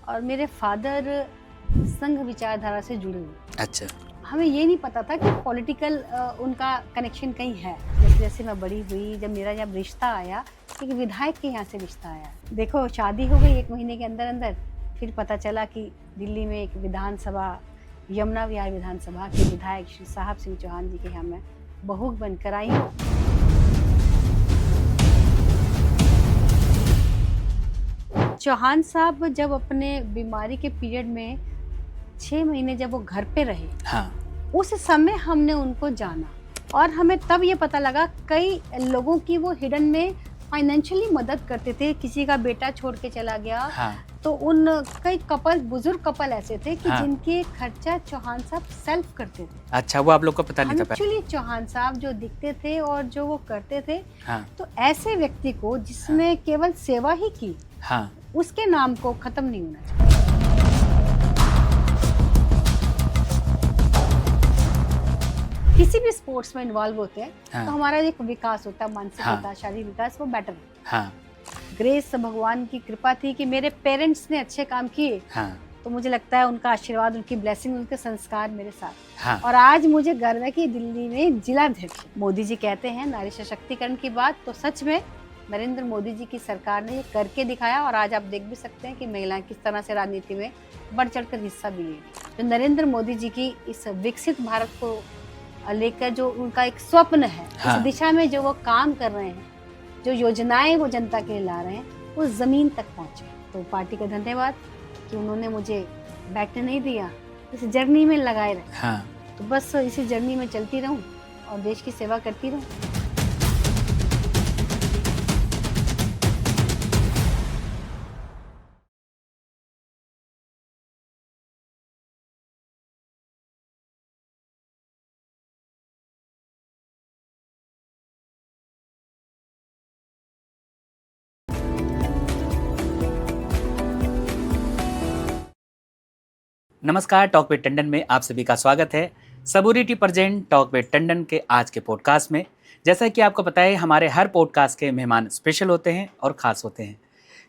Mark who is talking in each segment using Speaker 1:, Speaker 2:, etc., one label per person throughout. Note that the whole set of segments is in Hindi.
Speaker 1: और मेरे फादर संघ विचारधारा से जुड़े हुए।
Speaker 2: अच्छा।
Speaker 1: हमें ये नहीं पता था कि पॉलिटिकल उनका कनेक्शन कहीं है। जैसे जैसे मैं बड़ी हुई, जब मेरा जब रिश्ता आया, एक विधायक के यहाँ से रिश्ता आया। देखो शादी हो गई 1 महीने के अंदर अंदर, फिर पता चला कि दिल्ली में एक विधानसभा, यमुना विहार विधानसभा के विधायक श्री साहब सिंह चौहान जी के यहाँ मैं बहू बनकर आई हूँ। चौहान साहब जब अपने बीमारी के पीरियड में 6 महीने जब वो घर पे रहे,
Speaker 2: हाँ।
Speaker 1: उस समय हमने उनको जाना और हमें तब ये पता लगा कई लोगों की वो हिडन में फाइनेंशियली मदद करते थे। किसी का बेटा छोड़ के चला गया,
Speaker 2: हाँ।
Speaker 1: तो उन कई कपल, बुजुर्ग कपल ऐसे थे कि
Speaker 2: हाँ।
Speaker 1: जिनके खर्चा चौहान साहब सेल्फ करते थे।
Speaker 2: अच्छा, वो आप लोग को पता नहीं था पहले?
Speaker 1: एक्चुअली चौहान साहब जो दिखते थे और जो वो करते थे,
Speaker 2: हाँ।
Speaker 1: तो ऐसे व्यक्ति को जिसने केवल सेवा ही की,
Speaker 2: हाँ।
Speaker 1: उसके नाम को खत्म नहीं होना चाहिए। किसी भी स्पोर्ट्स में इन्वॉल्व होते हैं,
Speaker 2: हाँ।
Speaker 1: तो हमारा एक विकास होता है, मानसिक
Speaker 2: हाँ।
Speaker 1: होता है, शारीरिक विकास, वो बेटर है।
Speaker 2: हाँ।
Speaker 1: ग्रेस भगवान की कृपा थी कि मेरे पेरेंट्स ने अच्छे काम किए,
Speaker 2: हाँ।
Speaker 1: तो मुझे लगता है उनका आशीर्वाद, उनकी ब्लेसिंग, उनके संस्कार मेरे साथ।
Speaker 2: हाँ।
Speaker 1: और आज मुझे गर्व है कि दिल्ली में जिलाध्यक्ष मोदी जी कहते हैं नारी सशक्तिकरण की बात, तो सच में नरेंद्र मोदी जी की सरकार ने ये करके दिखाया। और आज आप देख भी सकते हैं कि महिलाएं किस तरह से राजनीति में बढ़ चढ़कर हिस्सा भी ले। जो नरेंद्र मोदी जी की इस विकसित भारत को लेकर जो उनका एक स्वप्न है,
Speaker 2: हाँ।
Speaker 1: इस दिशा में जो वो काम कर रहे हैं, जो योजनाएं वो जनता के लिए ला रहे हैं, वो जमीन तक पहुंचे। तो पार्टी का धन्यवाद कि उन्होंने मुझे बैठने नहीं दिया, इस जर्नी में लगाए रहे।
Speaker 2: हाँ।
Speaker 1: तो बस इसी जर्नी में चलती रहूं और देश की सेवा करती रहूं।
Speaker 2: नमस्कार, टॉक विद टंडन में आप सभी का स्वागत है। सबूरी T present talk with Tandon के आज के पॉडकास्ट में, जैसा कि आपको पता है, हमारे हर पॉडकास्ट के मेहमान स्पेशल होते हैं और ख़ास होते हैं,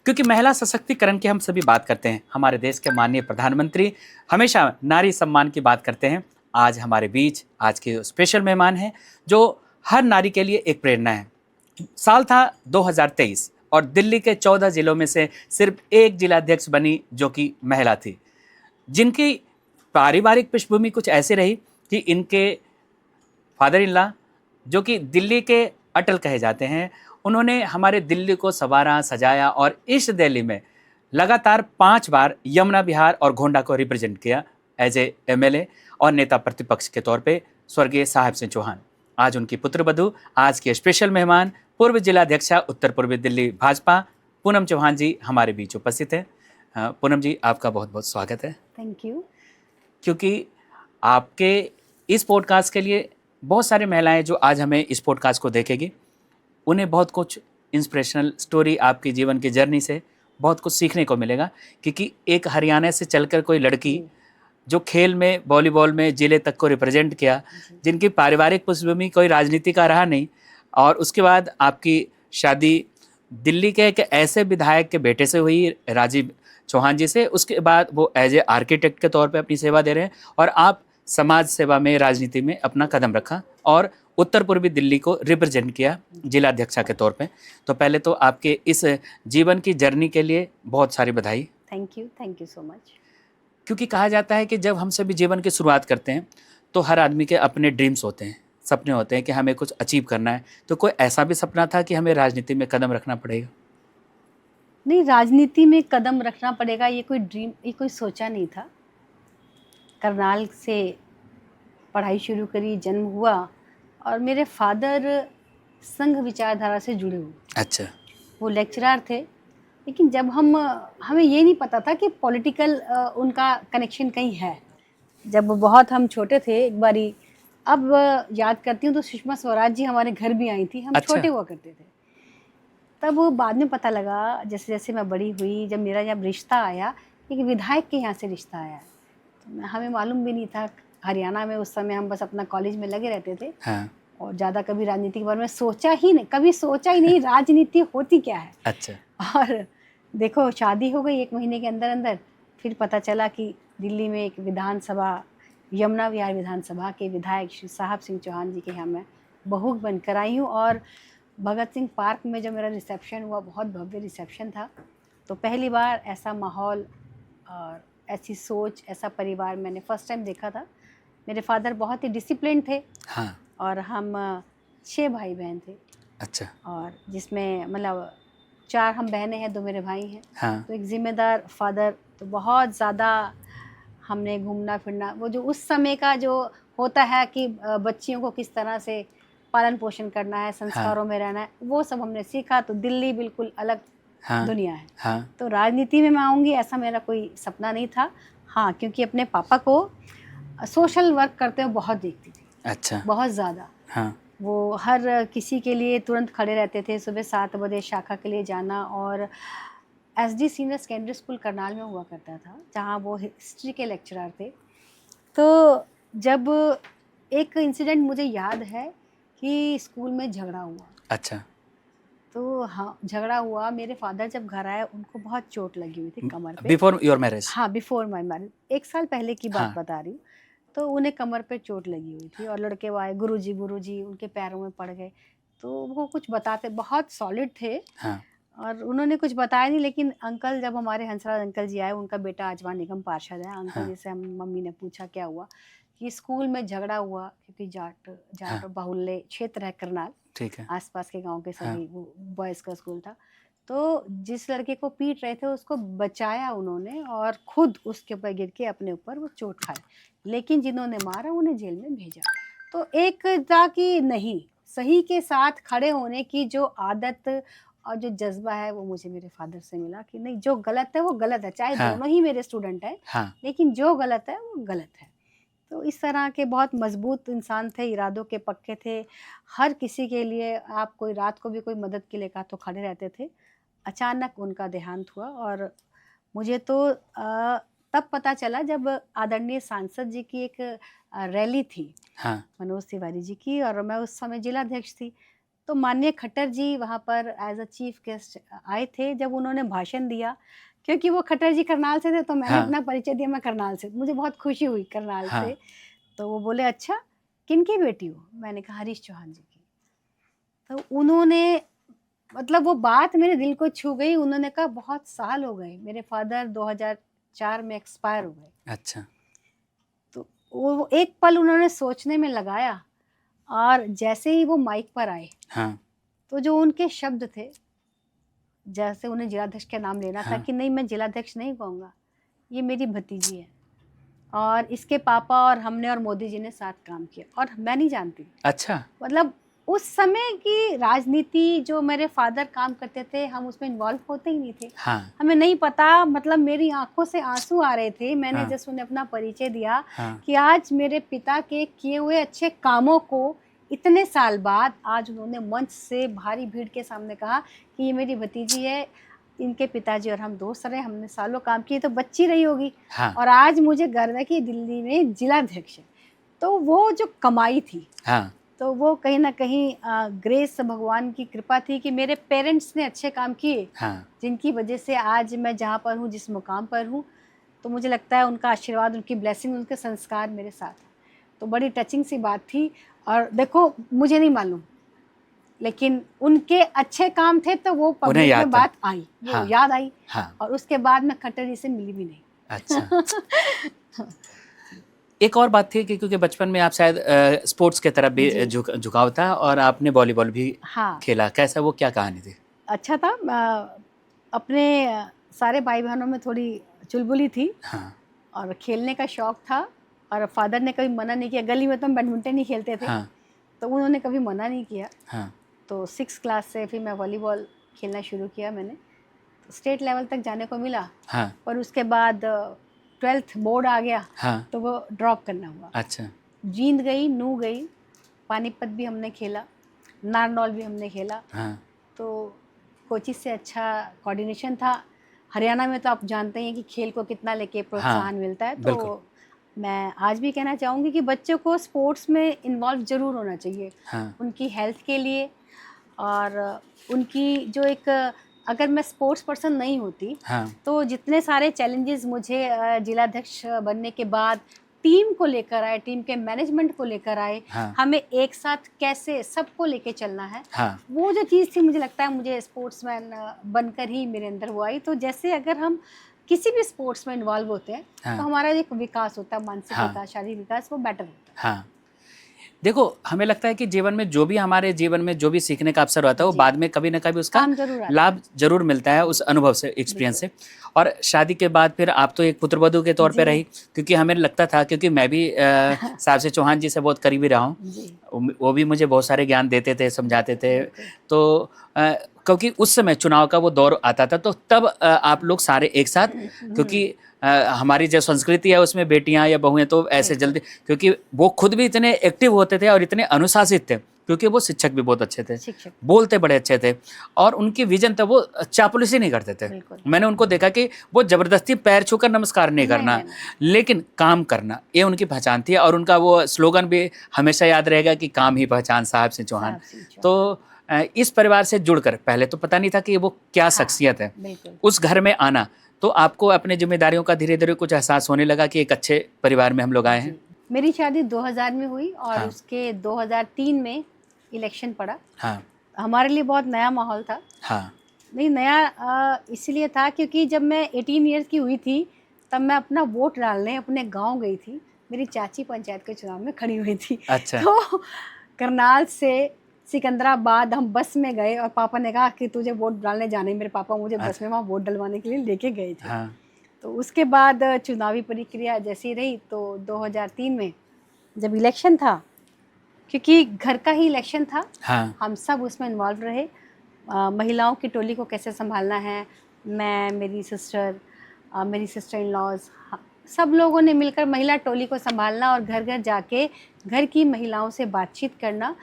Speaker 2: क्योंकि महिला सशक्तिकरण की हम सभी बात करते हैं। हमारे देश के माननीय प्रधानमंत्री हमेशा नारी सम्मान की बात करते हैं। आज हमारे बीच आज के स्पेशल मेहमान हैं जो हर नारी के लिए एक प्रेरणा है। साल था 2023 और दिल्ली के 14 जिलों में से सिर्फ एक जिलाध्यक्ष बनी जो कि महिला थी, जिनकी पारिवारिक पृष्ठभूमि कुछ ऐसी रही कि इनके फादर इन लॉ, जो कि दिल्ली के अटल कहे जाते हैं, उन्होंने हमारे दिल्ली को संवारा, सजाया और ईस्ट दिल्ली में लगातार 5 बार यमुना विहार और गोंडा को रिप्रेजेंट किया एज ए MLA और नेता प्रतिपक्ष के तौर पे स्वर्गीय साहब सिंह चौहान। आज उनकी पुत्रवधू, आज के स्पेशल मेहमान, पूर्व जिलाध्यक्षा उत्तर पूर्वी दिल्ली भाजपा पूनम चौहान जी हमारे बीच उपस्थित हैं। पूनम जी, आपका बहुत बहुत स्वागत है।
Speaker 1: Thank you.
Speaker 2: क्योंकि आपके इस पॉडकास्ट के लिए बहुत सारी महिलाएं जो आज हमें इस पॉडकास्ट को देखेगी, उन्हें बहुत कुछ इंस्पिरेशनल स्टोरी आपकी जीवन की जर्नी से बहुत कुछ सीखने को मिलेगा। क्योंकि एक हरियाणा से चलकर कोई लड़की जो खेल में, वॉलीबॉल में जिले तक को रिप्रेजेंट किया, जिनकी पारिवारिक पृष्ठभूमि कोई राजनीति का रहा नहीं, और उसके बाद आपकी शादी दिल्ली के एक ऐसे विधायक के बेटे से हुई, राजीव चौहान जी से। उसके बाद वो एज ए आर्किटेक्ट के तौर पे अपनी सेवा दे रहे हैं और आप समाज सेवा में, राजनीति में अपना कदम रखा और उत्तर पूर्वी दिल्ली को रिप्रेजेंट किया जिलाध्यक्षा के तौर पे। तो पहले तो आपके इस जीवन की जर्नी के लिए बहुत सारी बधाई।
Speaker 1: Thank you so much.
Speaker 2: क्योंकि कहा जाता है कि जब हम सभी जीवन की शुरुआत करते हैं तो हर आदमी के अपने ड्रीम्स होते हैं, सपने होते हैं कि हमें कुछ अचीव करना है। तो कोई ऐसा भी सपना था कि हमें राजनीति में कदम रखना पड़ेगा?
Speaker 1: नहीं, राजनीति में कदम रखना पड़ेगा ये कोई ड्रीम, ये कोई सोचा नहीं था। करनाल से पढ़ाई शुरू करी, जन्म हुआ और मेरे फादर संघ विचारधारा से जुड़े हुए।
Speaker 2: अच्छा।
Speaker 1: वो लेक्चरर थे, लेकिन जब हमें ये नहीं पता था कि पॉलिटिकल उनका कनेक्शन कहीं है। जब बहुत हम छोटे थे, एक बारी अब याद करती हूँ तो सुषमा स्वराज जी हमारे घर भी आई थी। हम
Speaker 2: अच्छा।
Speaker 1: छोटे हुआ करते थे। तब बाद में पता लगा, जैसे जैसे मैं बड़ी हुई, जब मेरा जब रिश्ता आया, एक विधायक के यहाँ से रिश्ता आया, तो हमें मालूम भी नहीं था। हरियाणा में उस समय हम बस अपना कॉलेज में लगे रहते थे।
Speaker 2: हाँ।
Speaker 1: और ज़्यादा कभी राजनीति के बारे में कभी सोचा ही नहीं राजनीति होती क्या है।
Speaker 2: अच्छा।
Speaker 1: और देखो शादी हो गई 1 महीने के अंदर अंदर, फिर पता चला कि दिल्ली में एक विधानसभा, यमुना विहार विधानसभा के विधायक श्री साहब सिंह चौहान जी के यहाँ मैं बहू बनकर आई हूँ। और भगत सिंह पार्क में जब मेरा रिसेप्शन हुआ, बहुत भव्य रिसेप्शन था, तो पहली बार ऐसा माहौल और ऐसी सोच, ऐसा परिवार मैंने फर्स्ट टाइम देखा था। मेरे फादर बहुत ही डिसिप्लिन थे।
Speaker 2: हाँ।
Speaker 1: और हम 6 भाई बहन थे।
Speaker 2: अच्छा।
Speaker 1: और जिसमें मतलब 4 हम बहनें हैं, 2 मेरे भाई हैं।
Speaker 2: हाँ।
Speaker 1: तो एक जिम्मेदार फादर, तो बहुत ज़्यादा हमने घूमना फिरना, वो जो उस समय का जो होता है कि बच्चियों को किस तरह से पालन पोषण करना है, संस्कारों में रहना है, वो सब हमने सीखा। तो दिल्ली बिल्कुल अलग दुनिया है।
Speaker 2: हाँ।
Speaker 1: तो राजनीति में मैं आऊँगी ऐसा मेरा कोई सपना नहीं था। हाँ, क्योंकि अपने पापा को सोशल वर्क करते हुए बहुत देखती थी।
Speaker 2: अच्छा।
Speaker 1: बहुत ज़्यादा।
Speaker 2: हाँ।
Speaker 1: वो हर किसी के लिए तुरंत खड़े रहते थे। सुबह 7 बजे शाखा के लिए जाना। और SD senior secondary school Karnal में हुआ करता था, जहाँ वो हिस्ट्री के लेक्चरर थे। तो जब एक इंसिडेंट मुझे याद है कि स्कूल में झगड़ा हुआ।
Speaker 2: अच्छा।
Speaker 1: तो हाँ, झगड़ा हुआ। मेरे फादर जब घर आए, उनको बहुत चोट लगी हुई थी कमर पे।
Speaker 2: Before your marriage?
Speaker 1: हाँ, बिफोर माय मैरिज, 1 साल पहले की बात
Speaker 2: हाँ।
Speaker 1: बता रही हूँ। तो उन्हें कमर पे चोट लगी हुई थी और लड़के वो आए, गुरुजी उनके पैरों में पड़ गए। तो वो कुछ बताते, बहुत सॉलिड थे।
Speaker 2: हाँ।
Speaker 1: और उन्होंने कुछ बताया नहीं। लेकिन अंकल, जब हमारे हंसराज अंकल जी आए, उनका बेटा आजमान निगम पार्षद है। अंकल
Speaker 2: हाँ।
Speaker 1: जी से हम मम्मी ने पूछा क्या हुआ, कि स्कूल में झगड़ा हुआ, क्योंकि जाट और बाहुल्य क्षेत्र है करनाल,
Speaker 2: ठीक है।
Speaker 1: आसपास के गांव के
Speaker 2: हाँ।
Speaker 1: सभी, वो बॉयज़ का स्कूल था। तो जिस लड़के को पीट रहे थे उसको बचाया उन्होंने, और खुद उसके ऊपर गिर के अपने ऊपर वो चोट खाए। लेकिन जिन्होंने मारा उन्हें जेल में भेजा। तो एक था कि नहीं, सही के साथ खड़े होने की जो आदत और जो जज्बा है, वो मुझे मेरे फादर से मिला कि नहीं, जो गलत है वो गलत है। चाहे
Speaker 2: हाँ।
Speaker 1: दोनों ही मेरे स्टूडेंट हैं,
Speaker 2: हाँ।
Speaker 1: लेकिन जो गलत है वो गलत है। तो इस तरह के बहुत मजबूत इंसान थे, इरादों के पक्के थे। हर किसी के लिए, आप कोई रात को भी कोई मदद के लिए कहा तो खड़े रहते थे। अचानक उनका देहांत हुआ। और मुझे तो तब पता चला जब आदरणीय सांसद जी की एक रैली थी,
Speaker 2: हाँ।
Speaker 1: मनोज तिवारी जी की, और मैं उस समय जिलाध्यक्ष थी। तो माननीय खट्टर जी वहाँ पर एज अ चीफ गेस्ट आए थे। जब उन्होंने भाषण दिया, क्योंकि वो खट्टर जी करनाल से थे, तो मैंने
Speaker 2: हाँ।
Speaker 1: अपना परिचय दिया, मैं करनाल से, मुझे बहुत खुशी हुई करनाल
Speaker 2: हाँ।
Speaker 1: से। तो वो बोले, अच्छा किनकी बेटी हो? मैंने कहा हरीश चौहान जी की। तो उन्होंने, मतलब वो बात मेरे दिल को छू गई। उन्होंने कहा बहुत साल हो गए, मेरे फादर 2004 में एक्सपायर हो गए।
Speaker 2: अच्छा।
Speaker 1: तो वो एक पल उन्होंने सोचने में लगाया, और जैसे ही वो माइक पर आए,
Speaker 2: हाँ।
Speaker 1: तो जो उनके शब्द थे, जैसे उन्हें जिलाध्यक्ष का नाम लेना था,
Speaker 2: हाँ।
Speaker 1: कि नहीं, मैं जिलाध्यक्ष नहीं कहूँगा, ये मेरी भतीजी है, और इसके पापा और हमने और मोदी जी ने साथ काम किया, और मैं नहीं जानती।
Speaker 2: अच्छा।
Speaker 1: मतलब उस समय की राजनीति, जो मेरे फादर काम करते थे, हम उसमें इन्वॉल्व होते ही नहीं थे।
Speaker 2: हाँ।
Speaker 1: हमें नहीं पता। मतलब मेरी आंखों से आंसू आ रहे थे। मैंने
Speaker 2: हाँ।
Speaker 1: जस्ट उन्हें अपना परिचय दिया
Speaker 2: हाँ।
Speaker 1: कि आज मेरे पिता के किए हुए अच्छे कामों को इतने साल बाद आज उन्होंने मंच से भारी भीड़ के सामने कहा कि ये मेरी भतीजी है, इनके पिताजी और हम दोस्त रहे, हमने सालों काम किए, तो बच्ची रही होगी।
Speaker 2: हाँ।
Speaker 1: और आज मुझे गर्व है कि दिल्ली में जिलाध्यक्ष है। तो वो जो कमाई थी,
Speaker 2: हाँ।
Speaker 1: तो वो कहीं ना कहीं ग्रेस, भगवान की कृपा थी कि मेरे पेरेंट्स ने अच्छे काम किए,
Speaker 2: हाँ।
Speaker 1: जिनकी वजह से आज मैं जहाँ पर हूँ, जिस मुकाम पर हूँ। तो मुझे लगता है उनका आशीर्वाद, उनकी ब्लेसिंग, उनके संस्कार मेरे साथ है। तो बड़ी टचिंग सी बात थी। और देखो, मुझे नहीं मालूम, लेकिन उनके अच्छे काम थे, तो वो पब्लिक में बात आई, वो
Speaker 2: हाँ।
Speaker 1: याद आई।
Speaker 2: हाँ।
Speaker 1: और उसके बाद मैं खट्टर जी से मिली भी नहीं।
Speaker 2: अच्छा। एक और बात थी कि क्योंकि बचपन में आप शायद स्पोर्ट्स के तरफ भी
Speaker 1: जी।
Speaker 2: झुकाव था, और आपने वॉलीबॉल भी
Speaker 1: हाँ,
Speaker 2: खेला। कैसा, वो क्या कहानी थी?
Speaker 1: अच्छा था। अपने सारे भाई बहनों में थोड़ी चुलबुली थी,
Speaker 2: हाँ।
Speaker 1: और खेलने का शौक था। और फादर ने कभी मना नहीं किया। गली में तो हम बैडमिंटन ही खेलते थे।
Speaker 2: हाँ।
Speaker 1: तो उन्होंने कभी मना नहीं किया।
Speaker 2: हाँ।
Speaker 1: तो 6 क्लास से फिर मैं वॉलीबॉल खेलना शुरू किया मैंने। तो स्टेट लेवल तक जाने को मिला।
Speaker 2: हाँ।
Speaker 1: पर उसके बाद 12th बोर्ड आ गया।
Speaker 2: हाँ।
Speaker 1: तो वो ड्रॉप करना हुआ।
Speaker 2: अच्छा।
Speaker 1: जींद गई, नू गई, पानीपत भी हमने खेला, नारनौल भी हमने खेला।
Speaker 2: हाँ।
Speaker 1: तो कोचिज से अच्छा कोऑर्डिनेशन था। हरियाणा में तो आप जानते हैं कि खेल को कितना लेके प्रोत्साहन मिलता है।
Speaker 2: बिल्कुल।
Speaker 1: तो मैं आज भी कहना चाहूँगी कि बच्चों को स्पोर्ट्स में इन्वॉल्व ज़रूर होना चाहिए।
Speaker 2: हाँ।
Speaker 1: उनकी हेल्थ के लिए, और उनकी जो एक अगर मैं स्पोर्ट्स पर्सन नहीं होती
Speaker 2: हाँ
Speaker 1: तो जितने सारे चैलेंजेस मुझे जिलाध्यक्ष बनने के बाद टीम को लेकर आए, टीम के मैनेजमेंट को लेकर आए,
Speaker 2: हाँ
Speaker 1: हमें एक साथ कैसे सबको लेके चलना है,
Speaker 2: हाँ
Speaker 1: वो जो चीज़ थी मुझे लगता है मुझे स्पोर्ट्समैन बनकर ही मेरे अंदर वो आई। तो जैसे अगर हम किसी भी स्पोर्ट्स में इन्वॉल्व होते हैं
Speaker 2: हाँ
Speaker 1: तो हमारा एक विकास होता है, मानसिक
Speaker 2: हाँ
Speaker 1: विकास, शारीरिक विकास, वो बेटर होता है।
Speaker 2: हाँ। देखो, हमें लगता है कि जीवन में जो भी हमारे जीवन में जो भी सीखने का अवसर होता है वो
Speaker 1: जी।
Speaker 2: बाद में कभी ना कभी उसका
Speaker 1: काम जरूर आता है।
Speaker 2: लाभ जरूर मिलता है उस अनुभव से, एक्सपीरियंस से। और शादी के बाद फिर आप तो एक पुत्रवधू के तौर पे
Speaker 1: जी।
Speaker 2: रही, क्योंकि हमें लगता था, क्योंकि मैं भी साहब से चौहान जी से बहुत करीबी रहा हूँ,
Speaker 1: जी
Speaker 2: वो भी मुझे बहुत सारे ज्ञान देते थे, समझाते थे।
Speaker 1: बिल्कुल।
Speaker 2: तो क्योंकि उस समय चुनाव का वो दौर आता था, तो तब आप लोग सारे एक साथ, क्योंकि हमारी जो संस्कृति है उसमें बेटियां या बहुएं तो ऐसे
Speaker 1: बिल्कुल।
Speaker 2: जल्दी, क्योंकि वो खुद भी इतने एक्टिव होते थे और इतने अनुशासित थे, क्योंकि वो शिक्षक भी बहुत अच्छे थे,
Speaker 1: शिक्षक,
Speaker 2: बोलते बड़े अच्छे थे, और उनकी विजन था, वो चापलूसी नहीं करते थे।
Speaker 1: बिल्कुल।
Speaker 2: मैंने उनको देखा कि वो जबरदस्ती पैर छूकर नमस्कार नहीं करना, लेकिन काम करना, ये उनकी पहचान थी। और उनका वो स्लोगन भी हमेशा याद रहेगा कि काम ही पहचान साहब सिंह चौहान।
Speaker 1: साहब सिंह चौहान।
Speaker 2: तो इस परिवार से जुड़कर, पहले तो पता नहीं था कि वो क्या शख्सियत है,
Speaker 1: बिल्कुल।
Speaker 2: उस घर में आना, तो आपको अपने जिम्मेदारियों का धीरे धीरे कुछ एहसास होने लगा कि एक अच्छे परिवार में हम लोग आए हैं।
Speaker 1: जी। मेरी शादी 2000 में हुई और
Speaker 2: हाँ।
Speaker 1: उसके 2003 में इलेक्शन पड़ा।
Speaker 2: हाँ
Speaker 1: हमारे लिए बहुत नया माहौल था।
Speaker 2: हाँ
Speaker 1: नहीं, नया इसलिए था क्योंकि जब मैं 18 इयर्स की हुई थी तब मैं अपना वोट डालने अपने गांव गई थी। मेरी चाची पंचायत के चुनाव में खड़ी हुई थी।
Speaker 2: अच्छा।
Speaker 1: तो करनाल से सिकंदराबाद हम बस में गए और पापा ने कहा कि तुझे वोट डालने जाना है। मेरे पापा मुझे बस में वहाँ वोट डलवाने के लिए लेके गए थे।
Speaker 2: हाँ
Speaker 1: तो उसके बाद चुनावी प्रक्रिया जैसी रही, तो 2003 में जब इलेक्शन था, क्योंकि घर का ही इलेक्शन था,
Speaker 2: हाँ
Speaker 1: हम सब उसमें इन्वॉल्व रहे। महिलाओं की टोली को कैसे संभालना है, मैं, मेरी सिस्टर इन लॉज, सब लोगों ने मिलकर महिला टोली को संभालना और घर घर जाके घर की महिलाओं से बातचीत करना।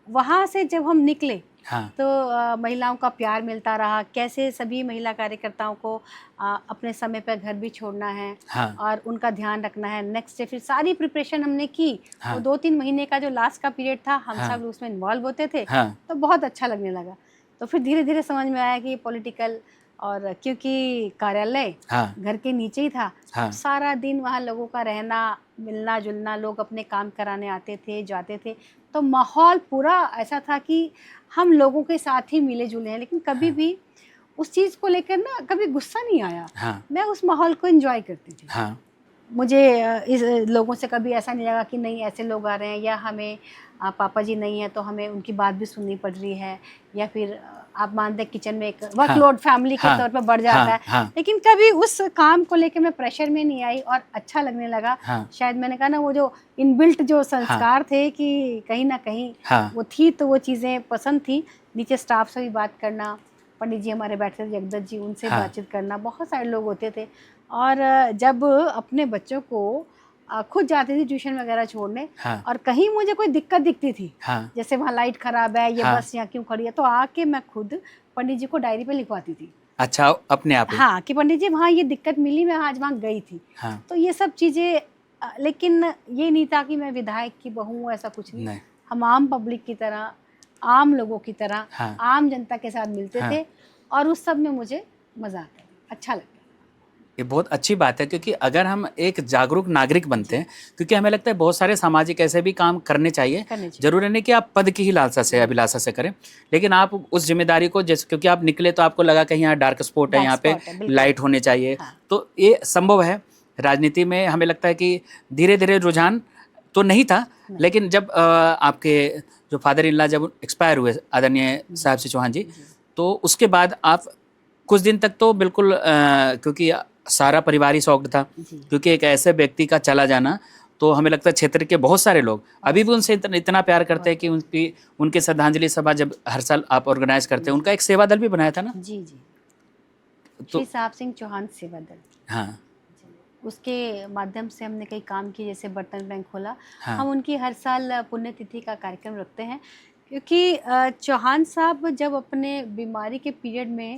Speaker 1: वहाँ से जब हम निकले
Speaker 2: हाँ
Speaker 1: तो महिलाओं का प्यार मिलता रहा, कैसे सभी महिला कार्यकर्ताओं को अपने समय पर घर भी छोड़ना है
Speaker 2: हाँ
Speaker 1: और उनका ध्यान रखना है। नेक्स्ट डे फिर सारी प्रिपरेशन हमने की।
Speaker 2: हाँ।
Speaker 1: वो 2-3 महीने का जो लास्ट का पीरियड था, हम
Speaker 2: हाँ।
Speaker 1: सब उसमें इन्वॉल्व होते थे।
Speaker 2: हाँ
Speaker 1: तो बहुत अच्छा लगने लगा। तो फिर धीरे धीरे समझ में आया कि पॉलिटिकल, और क्योंकि कार्यालय
Speaker 2: हाँ
Speaker 1: घर के नीचे ही था,
Speaker 2: हाँ
Speaker 1: सारा दिन वहाँ लोगों का रहना, मिलना जुलना, लोग अपने काम कराने आते थे, जाते थे। तो माहौल पूरा ऐसा था कि हम लोगों के साथ ही मिले जुले हैं, लेकिन कभी भी उस चीज़ को लेकर ना कभी गुस्सा नहीं आया।
Speaker 2: हाँ
Speaker 1: मैं उस माहौल को एंजॉय करती थी।
Speaker 2: हाँ
Speaker 1: मुझे इस लोगों से कभी ऐसा नहीं लगा कि नहीं ऐसे लोग आ रहे हैं, या हमें पापा जी नहीं है तो हमें उनकी बात भी सुननी पड़ रही है, या फिर आप मानते हैं किचन में एक वर्कलोड फैमिली के तौर पर बढ़ जाता है। लेकिन कभी उस काम को लेकर मैं प्रेशर में नहीं आई और अच्छा लगने लगा। शायद मैंने कहा ना, वो जो इनबिल्ट जो संस्कार थे कि कहीं ना कहीं वो थी, तो वो चीज़ें पसंद थी। नीचे स्टाफ से भी बात करना, पंडित जी हमारे बैठते थे, जगदत्त जी, उनसे बातचीत करना, बहुत सारे लोग होते थे। और जब अपने बच्चों को खुद जाती थी ट्यूशन वगैरह छोड़ने, और कहीं मुझे कोई दिक्कत दिखती थी, जैसे वहाँ लाइट खराब है, ये बस यहाँ क्यों खड़ी है, तो आके मैं खुद पंडित जी को डायरी पे लिखवाती थी।
Speaker 2: अच्छा, अपने आप?
Speaker 1: हाँ, कि पंडित जी वहाँ ये दिक्कत मिली, मैं आज वहाँ गई थी। तो ये सब चीज़ें, लेकिन ये नहीं था कि मैं विधायक की बहू हूँ, ऐसा कुछ नहीं। हम आम पब्लिक की तरह, आम लोगों की तरह, आम जनता के साथ मिलते थे, और उस सब में मुझे मज़ा आता, अच्छा लगता।
Speaker 2: ये बहुत अच्छी बात है, क्योंकि अगर हम एक जागरूक नागरिक बनते हैं, क्योंकि हमें लगता है बहुत सारे सामाजिक ऐसे भी काम करने चाहिए। जरूरी नहीं कि आप पद की ही लालसा से, अभिलाषा से करें, लेकिन आप उस जिम्मेदारी को, जैसे क्योंकि आप निकले तो आपको लगा कहीं यहाँ डार्क स्पॉट है, यहाँ पे लाइट होने चाहिए, तो ये संभव है। राजनीति में हमें लगता है कि धीरे धीरे रुझान तो नहीं था, लेकिन जब आपके जो फादर इन लॉ जब एक्सपायर हुए, आदरणीय साहब सिंह चौहान जी, तो उसके बाद आप कुछ दिन तक तो बिल्कुल क्योंकि सारा परिवार ही शॉक्ड था, क्योंकि एक ऐसे व्यक्ति का चला जाना, तो हमें लगता है क्षेत्र के बहुत सारे लोग अभी भी उनसे इतना प्यार करते हैं कि उनकी श्रद्धांजलि सभा जब हर साल आप ऑर्गेनाइज करते हैं, उनका एक सेवा दल भी बनाया था ना?
Speaker 1: जी जी,
Speaker 2: तो
Speaker 1: श्री साहब सिंह चौहान सेवा दल,
Speaker 2: हाँ,
Speaker 1: उसके माध्यम से हमने कई काम किए, जैसे बर्तन बैंक खोला। हम उनकी हर साल पुण्यतिथि का कार्यक्रम रखते हैं, क्योंकि चौहान साहब जब अपने बीमारी के पीरियड में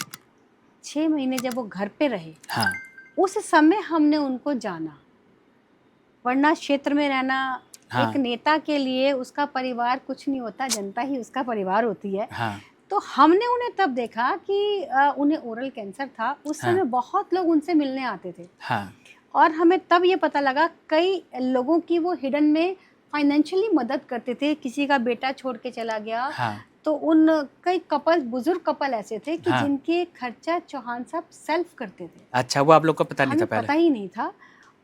Speaker 1: 6 महीने जब वो घर पे रहे, उस समय हमने उनको जाना। वरना क्षेत्र में रहना, एक नेता के लिए उसका परिवार कुछ नहीं होता, जनता ही उसका परिवार होती है। तो तो हमने उन्हें तब देखा कि उन्हें ओरल कैंसर था। उस
Speaker 2: हाँ।
Speaker 1: समय बहुत लोग उनसे मिलने आते थे
Speaker 2: हाँ,
Speaker 1: और हमें तब ये पता लगा कई लोगों की वो हिडन में फाइनेंशियली मदद करते थे। किसी का बेटा छोड़ के चला गया,
Speaker 2: हाँ,
Speaker 1: तो उन कई कपल, बुजुर्ग कपल ऐसे थे कि
Speaker 2: हाँ।
Speaker 1: जिनके खर्चा चौहान साहब सेल्फ करते थे।
Speaker 2: अच्छा, वो आप लोग को पता नहीं था
Speaker 1: हमें
Speaker 2: पहले?
Speaker 1: पता ही नहीं था।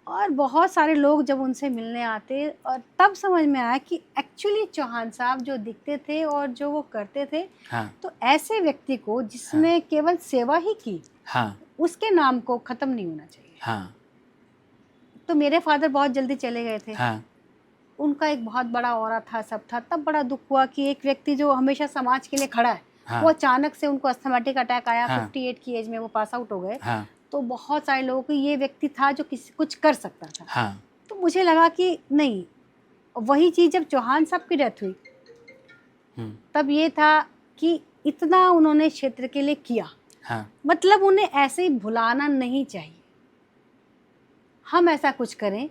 Speaker 1: और बहुत सारे लोग जब उनसे मिलने आते और तब समझ में आया कि एक्चुअली चौहान साहब जो दिखते थे और जो वो करते थे,
Speaker 2: हाँ,
Speaker 1: तो ऐसे व्यक्ति को जिसने केवल सेवा ही की,
Speaker 2: हाँ,
Speaker 1: उसके नाम को ख़त्म नहीं होना चाहिए।
Speaker 2: हाँ,
Speaker 1: तो मेरे फादर बहुत जल्दी चले गए थे।
Speaker 2: हाँ,
Speaker 1: उनका एक बहुत बड़ा ऑरा था, सब था। तब बड़ा दुख हुआ कि एक व्यक्ति जो हमेशा समाज के लिए खड़ा है,
Speaker 2: हाँ,
Speaker 1: वो अचानक से उनको अस्थमेटिक अटैक आया।
Speaker 2: हाँ।
Speaker 1: 58 की एज में वो पास आउट हो गए।
Speaker 2: हाँ,
Speaker 1: तो बहुत सारे लोगों को ये व्यक्ति था जो किसी कुछ कर सकता था।
Speaker 2: हाँ,
Speaker 1: तो मुझे लगा कि नहीं, वही चीज़ जब चौहान साहब की डेथ हुई,
Speaker 2: हुँ,
Speaker 1: तब ये था कि इतना उन्होंने क्षेत्र के लिए किया,
Speaker 2: हाँ,
Speaker 1: मतलब उन्हें ऐसे ही भुलाना नहीं चाहिए। हम ऐसा कुछ करें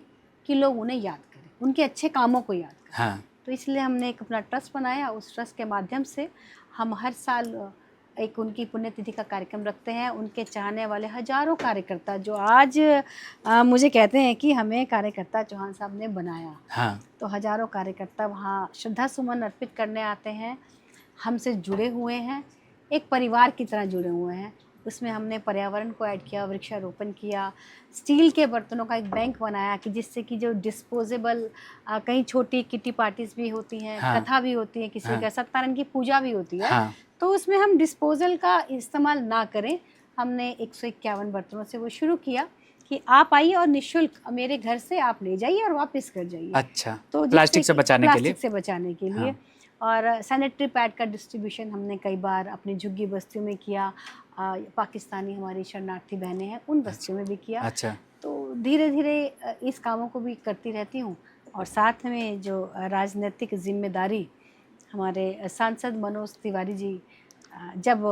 Speaker 1: कि लोग उन्हें याद करें, उनके अच्छे कामों को याद करें।
Speaker 2: हाँ,
Speaker 1: तो इसलिए हमने एक अपना ट्रस्ट बनाया। उस ट्रस्ट के माध्यम से हम हर साल एक उनकी पुण्यतिथि का कार्यक्रम रखते हैं। उनके चाहने वाले हजारों कार्यकर्ता जो आज मुझे कहते हैं कि हमें कार्यकर्ता चौहान साहब ने बनाया,
Speaker 2: हाँ,
Speaker 1: तो हजारों कार्यकर्ता वहाँ श्रद्धा सुमन अर्पित करने आते हैं, हमसे जुड़े हुए हैं, एक परिवार की तरह जुड़े हुए हैं। उसमें हमने पर्यावरण को ऐड किया, वृक्षारोपण किया, स्टील के बर्तनों का एक बैंक बनाया कि जिससे कि जो डिस्पोजेबल, कहीं छोटी किटी पार्टीज भी होती हैं,
Speaker 2: हाँ।
Speaker 1: कथा भी होती है, किसी
Speaker 2: हाँ।
Speaker 1: का सत्यनारायण की पूजा भी होती है,
Speaker 2: हाँ,
Speaker 1: तो उसमें हम डिस्पोजल का इस्तेमाल ना करें। हमने 151 बर्तनों से वो शुरू किया कि आप आइए और निःशुल्क मेरे घर से आप ले जाइए और वापस कर जाइए।
Speaker 2: अच्छा,
Speaker 1: तो
Speaker 2: प्लास्टिक से बचाने के लिए?
Speaker 1: प्लास्टिक से बचाने के लिए।
Speaker 2: हाँ।
Speaker 1: और सैनिटरी पैड का डिस्ट्रीब्यूशन हमने कई बार अपनी झुग्गी बस्तियों में किया। पाकिस्तानी हमारी शरणार्थी बहनें हैं, उन बस्तियों में भी किया।
Speaker 2: अच्छा,
Speaker 1: तो धीरे धीरे इस कामों को भी करती रहती हूँ। और साथ में जो राजनीतिक जिम्मेदारी, हमारे सांसद मनोज तिवारी जी जब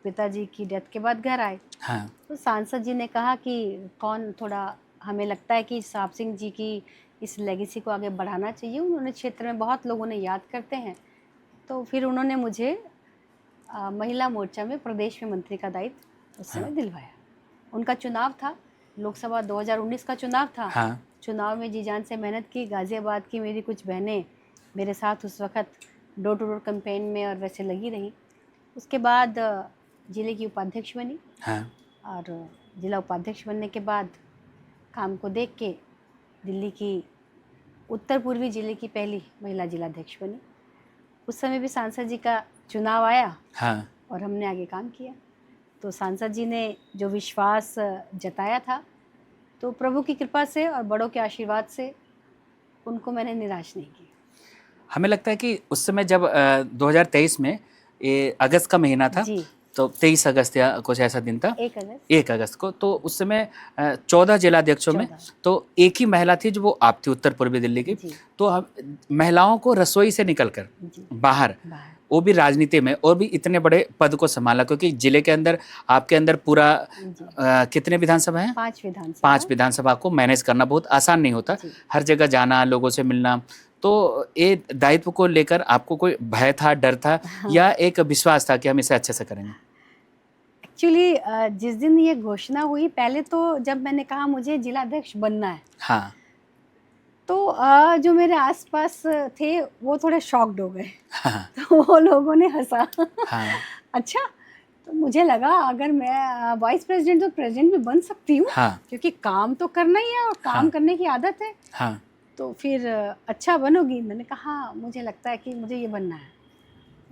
Speaker 1: पिताजी की डेथ के बाद घर आए,
Speaker 2: हाँ,
Speaker 1: तो सांसद जी ने कहा कि कौन, थोड़ा हमें लगता है कि साहब सिंह जी की इस लेगेसी को आगे बढ़ाना चाहिए। उन्होंने क्षेत्र में बहुत लोगों ने याद करते हैं, तो फिर उन्होंने मुझे महिला मोर्चा में प्रदेश में मंत्री का दायित्व उस समय
Speaker 2: हाँ।
Speaker 1: दिलवाया। उनका चुनाव था, लोकसभा 2019 का चुनाव था।
Speaker 2: हाँ,
Speaker 1: चुनाव में जी जान से मेहनत की। गाज़ियाबाद की मेरी कुछ बहनें मेरे साथ उस वक़्त डोर टू डोर कैंपेन में और वैसे लगी रहीं। उसके बाद ज़िले की उपाध्यक्ष बनी
Speaker 2: हाँ,
Speaker 1: और ज़िला उपाध्यक्ष बनने के बाद काम को देख के दिल्ली की उत्तर पूर्वी ज़िले की पहली महिला जिलाध्यक्ष बनी। उस समय भी सांसद जी का चुनाव आया
Speaker 2: हाँ,
Speaker 1: और हमने आगे काम किया। तो सांसद जी ने जो विश्वास जताया था, तो प्रभु की कृपा से और बड़ों के आशीर्वाद से उनको मैंने निराश नहीं किया।
Speaker 2: हमें लगता है कि उस समय जब 2023 में ये अगस्त का महीना था,
Speaker 1: जी,
Speaker 2: तो 23 अगस्त या कुछ ऐसा दिन था,
Speaker 1: 1 अगस्त
Speaker 2: 1 अगस्त को, तो उस समय 14 जिलाध्यक्षों में
Speaker 1: 14
Speaker 2: तो एक ही महिला थी जो वो आप थी उत्तर पूर्वी दिल्ली की।
Speaker 1: जी,
Speaker 2: तो हम महिलाओं को रसोई से निकलकर
Speaker 1: जी,
Speaker 2: बाहर,
Speaker 1: बाहर,
Speaker 2: वो भी राजनीति में, और भी इतने बड़े पद को संभाला, क्योंकि जिले के अंदर आपके अंदर पूरा
Speaker 1: जी,
Speaker 2: कितने विधानसभा हैं?
Speaker 1: 5 विधानसभा,
Speaker 2: 5 विधानसभा को मैनेज करना बहुत आसान नहीं होता।
Speaker 1: जी।
Speaker 2: हर जगह जाना, लोगों से मिलना, तो ये दायित्व को लेकर आपको कोई भय था, डर था, या एक विश्वास था कि हम इसे अच्छे से करेंगे?
Speaker 1: एक्चुअली जिस दिन ये घोषणा हुई, पहले तो जब मैंने कहा मुझे जिलाध्यक्ष बनना है,
Speaker 2: हाँ,
Speaker 1: तो जो मेरे आसपास थे वो थोड़े शॉक्ड हो गए।
Speaker 2: हाँ,
Speaker 1: तो वो लोगों ने हंसा।
Speaker 2: हाँ,
Speaker 1: अच्छा, तो मुझे लगा अगर मैं वाइस प्रेसिडेंट तो प्रेसिडेंट भी बन सकती हूँ,
Speaker 2: हाँ,
Speaker 1: क्योंकि काम तो करना ही है और काम
Speaker 2: हाँ।
Speaker 1: करने की आदत है।
Speaker 2: हाँ,
Speaker 1: तो फिर अच्छा बनोगी? मैंने कहा हाँ, मुझे लगता है कि मुझे ये बनना है।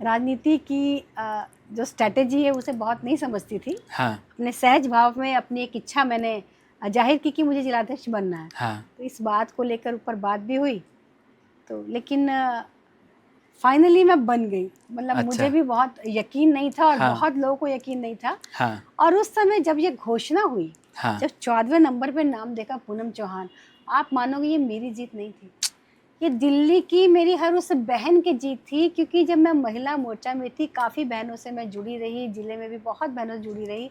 Speaker 1: राजनीति की जो स्ट्रैटेजी है उसे बहुत नहीं समझती थी।
Speaker 2: हाँ,
Speaker 1: अपने सहज भाव में अपनी एक इच्छा मैंने जाहिर की कि मुझे जिलाध्यक्ष बनना है।
Speaker 2: हाँ,
Speaker 1: तो इस बात को लेकर ऊपर बात भी हुई, तो लेकिन फाइनली मैं बन गई। मतलब
Speaker 2: अच्छा।
Speaker 1: मुझे भी बहुत यकीन नहीं था और
Speaker 2: हाँ।
Speaker 1: बहुत लोगों को यकीन नहीं था।
Speaker 2: हाँ,
Speaker 1: और उस समय जब ये घोषणा हुई,
Speaker 2: हाँ,
Speaker 1: जब 14वें नंबर पे नाम देखा पूनम चौहान, आप मानोगे ये मेरी जीत नहीं थी, ये दिल्ली की मेरी हर उस बहन की जीत थी। क्योंकि जब मैं महिला मोर्चा में थी, काफ़ी बहनों से मैं जुड़ी रही, ज़िले में भी बहुत बहनों से जुड़ी रही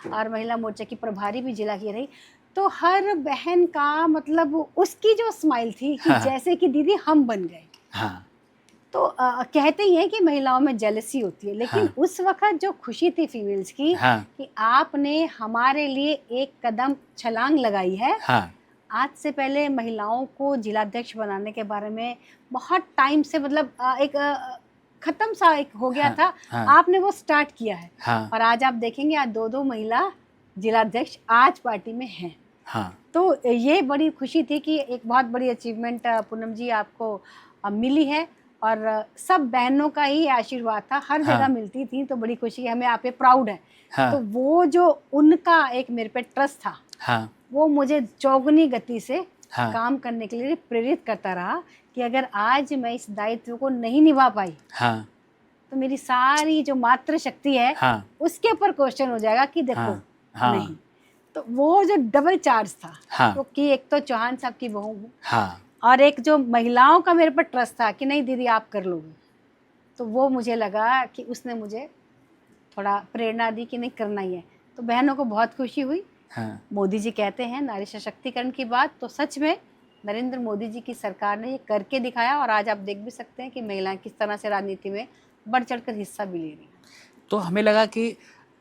Speaker 1: और महिला मोर्चा की प्रभारी भी जिला की रही। तो हर बहन का मतलब उसकी जो स्माइल थी कि
Speaker 2: हाँ।
Speaker 1: जैसे कि दीदी हम बन गए।
Speaker 2: हाँ,
Speaker 1: तो कहते ही हैं कि महिलाओं में जेलसी होती है, लेकिन
Speaker 2: हाँ।
Speaker 1: उस वक्त जो खुशी थी फीमेल्स की
Speaker 2: हाँ
Speaker 1: कि आपने हमारे लिए एक कदम छलांग लगाई है।
Speaker 2: हाँ
Speaker 1: आज से पहले महिलाओं को जिलाध्यक्ष बनाने के बारे में बहुत टाइम से मतलब एक खत्म सा एक हो गया
Speaker 2: हाँ
Speaker 1: था।
Speaker 2: हाँ
Speaker 1: आपने वो स्टार्ट किया है
Speaker 2: हाँ
Speaker 1: और आज आप देखेंगे आज 2-2 महिला जिलाध्यक्ष आज पार्टी में हैं।
Speaker 2: हाँ
Speaker 1: तो ये बड़ी खुशी थी कि एक बहुत बड़ी अचीवमेंट पूनम जी आपको मिली है और सब बहनों का ही आशीर्वाद था, हर
Speaker 2: हाँ
Speaker 1: जगह मिलती थी, तो बड़ी खुशी है, हमें आप पे प्राउड है।
Speaker 2: हाँ
Speaker 1: तो वो जो उनका एक मेरे पे ट्रस्ट था,
Speaker 2: हाँ
Speaker 1: वो मुझे चौगुनी गति से
Speaker 2: हाँ
Speaker 1: काम करने के लिए प्रेरित करता रहा कि अगर आज मैं इस दायित्व को नहीं निभा पाई
Speaker 2: हाँ
Speaker 1: तो मेरी सारी जो मातृ शक्ति है
Speaker 2: हाँ
Speaker 1: उसके ऊपर क्वेश्चन हो जाएगा कि देखो
Speaker 2: हाँ हाँ
Speaker 1: नहीं। तो वो जो डबल चार्ज था,
Speaker 2: हाँ
Speaker 1: तो कि एक तो चौहान साहब की बहू हूँ
Speaker 2: हाँ
Speaker 1: और एक जो महिलाओं का मेरे पर ट्रस्ट था कि नहीं दीदी आप कर लोगे, तो वो मुझे लगा कि उसने मुझे थोड़ा प्रेरणा दी कि नहीं करना ही है। तो बहनों को बहुत खुशी हुई।
Speaker 2: हाँ
Speaker 1: मोदी जी कहते हैं नारी सशक्तिकरण की बात, तो सच में नरेंद्र मोदी जी की सरकार ने ये करके दिखाया और आज आप देख भी सकते हैं कि महिलाएं किस तरह से राजनीति में बढ़ चढ़कर हिस्सा भी ले रही हैं।
Speaker 2: तो हमें लगा कि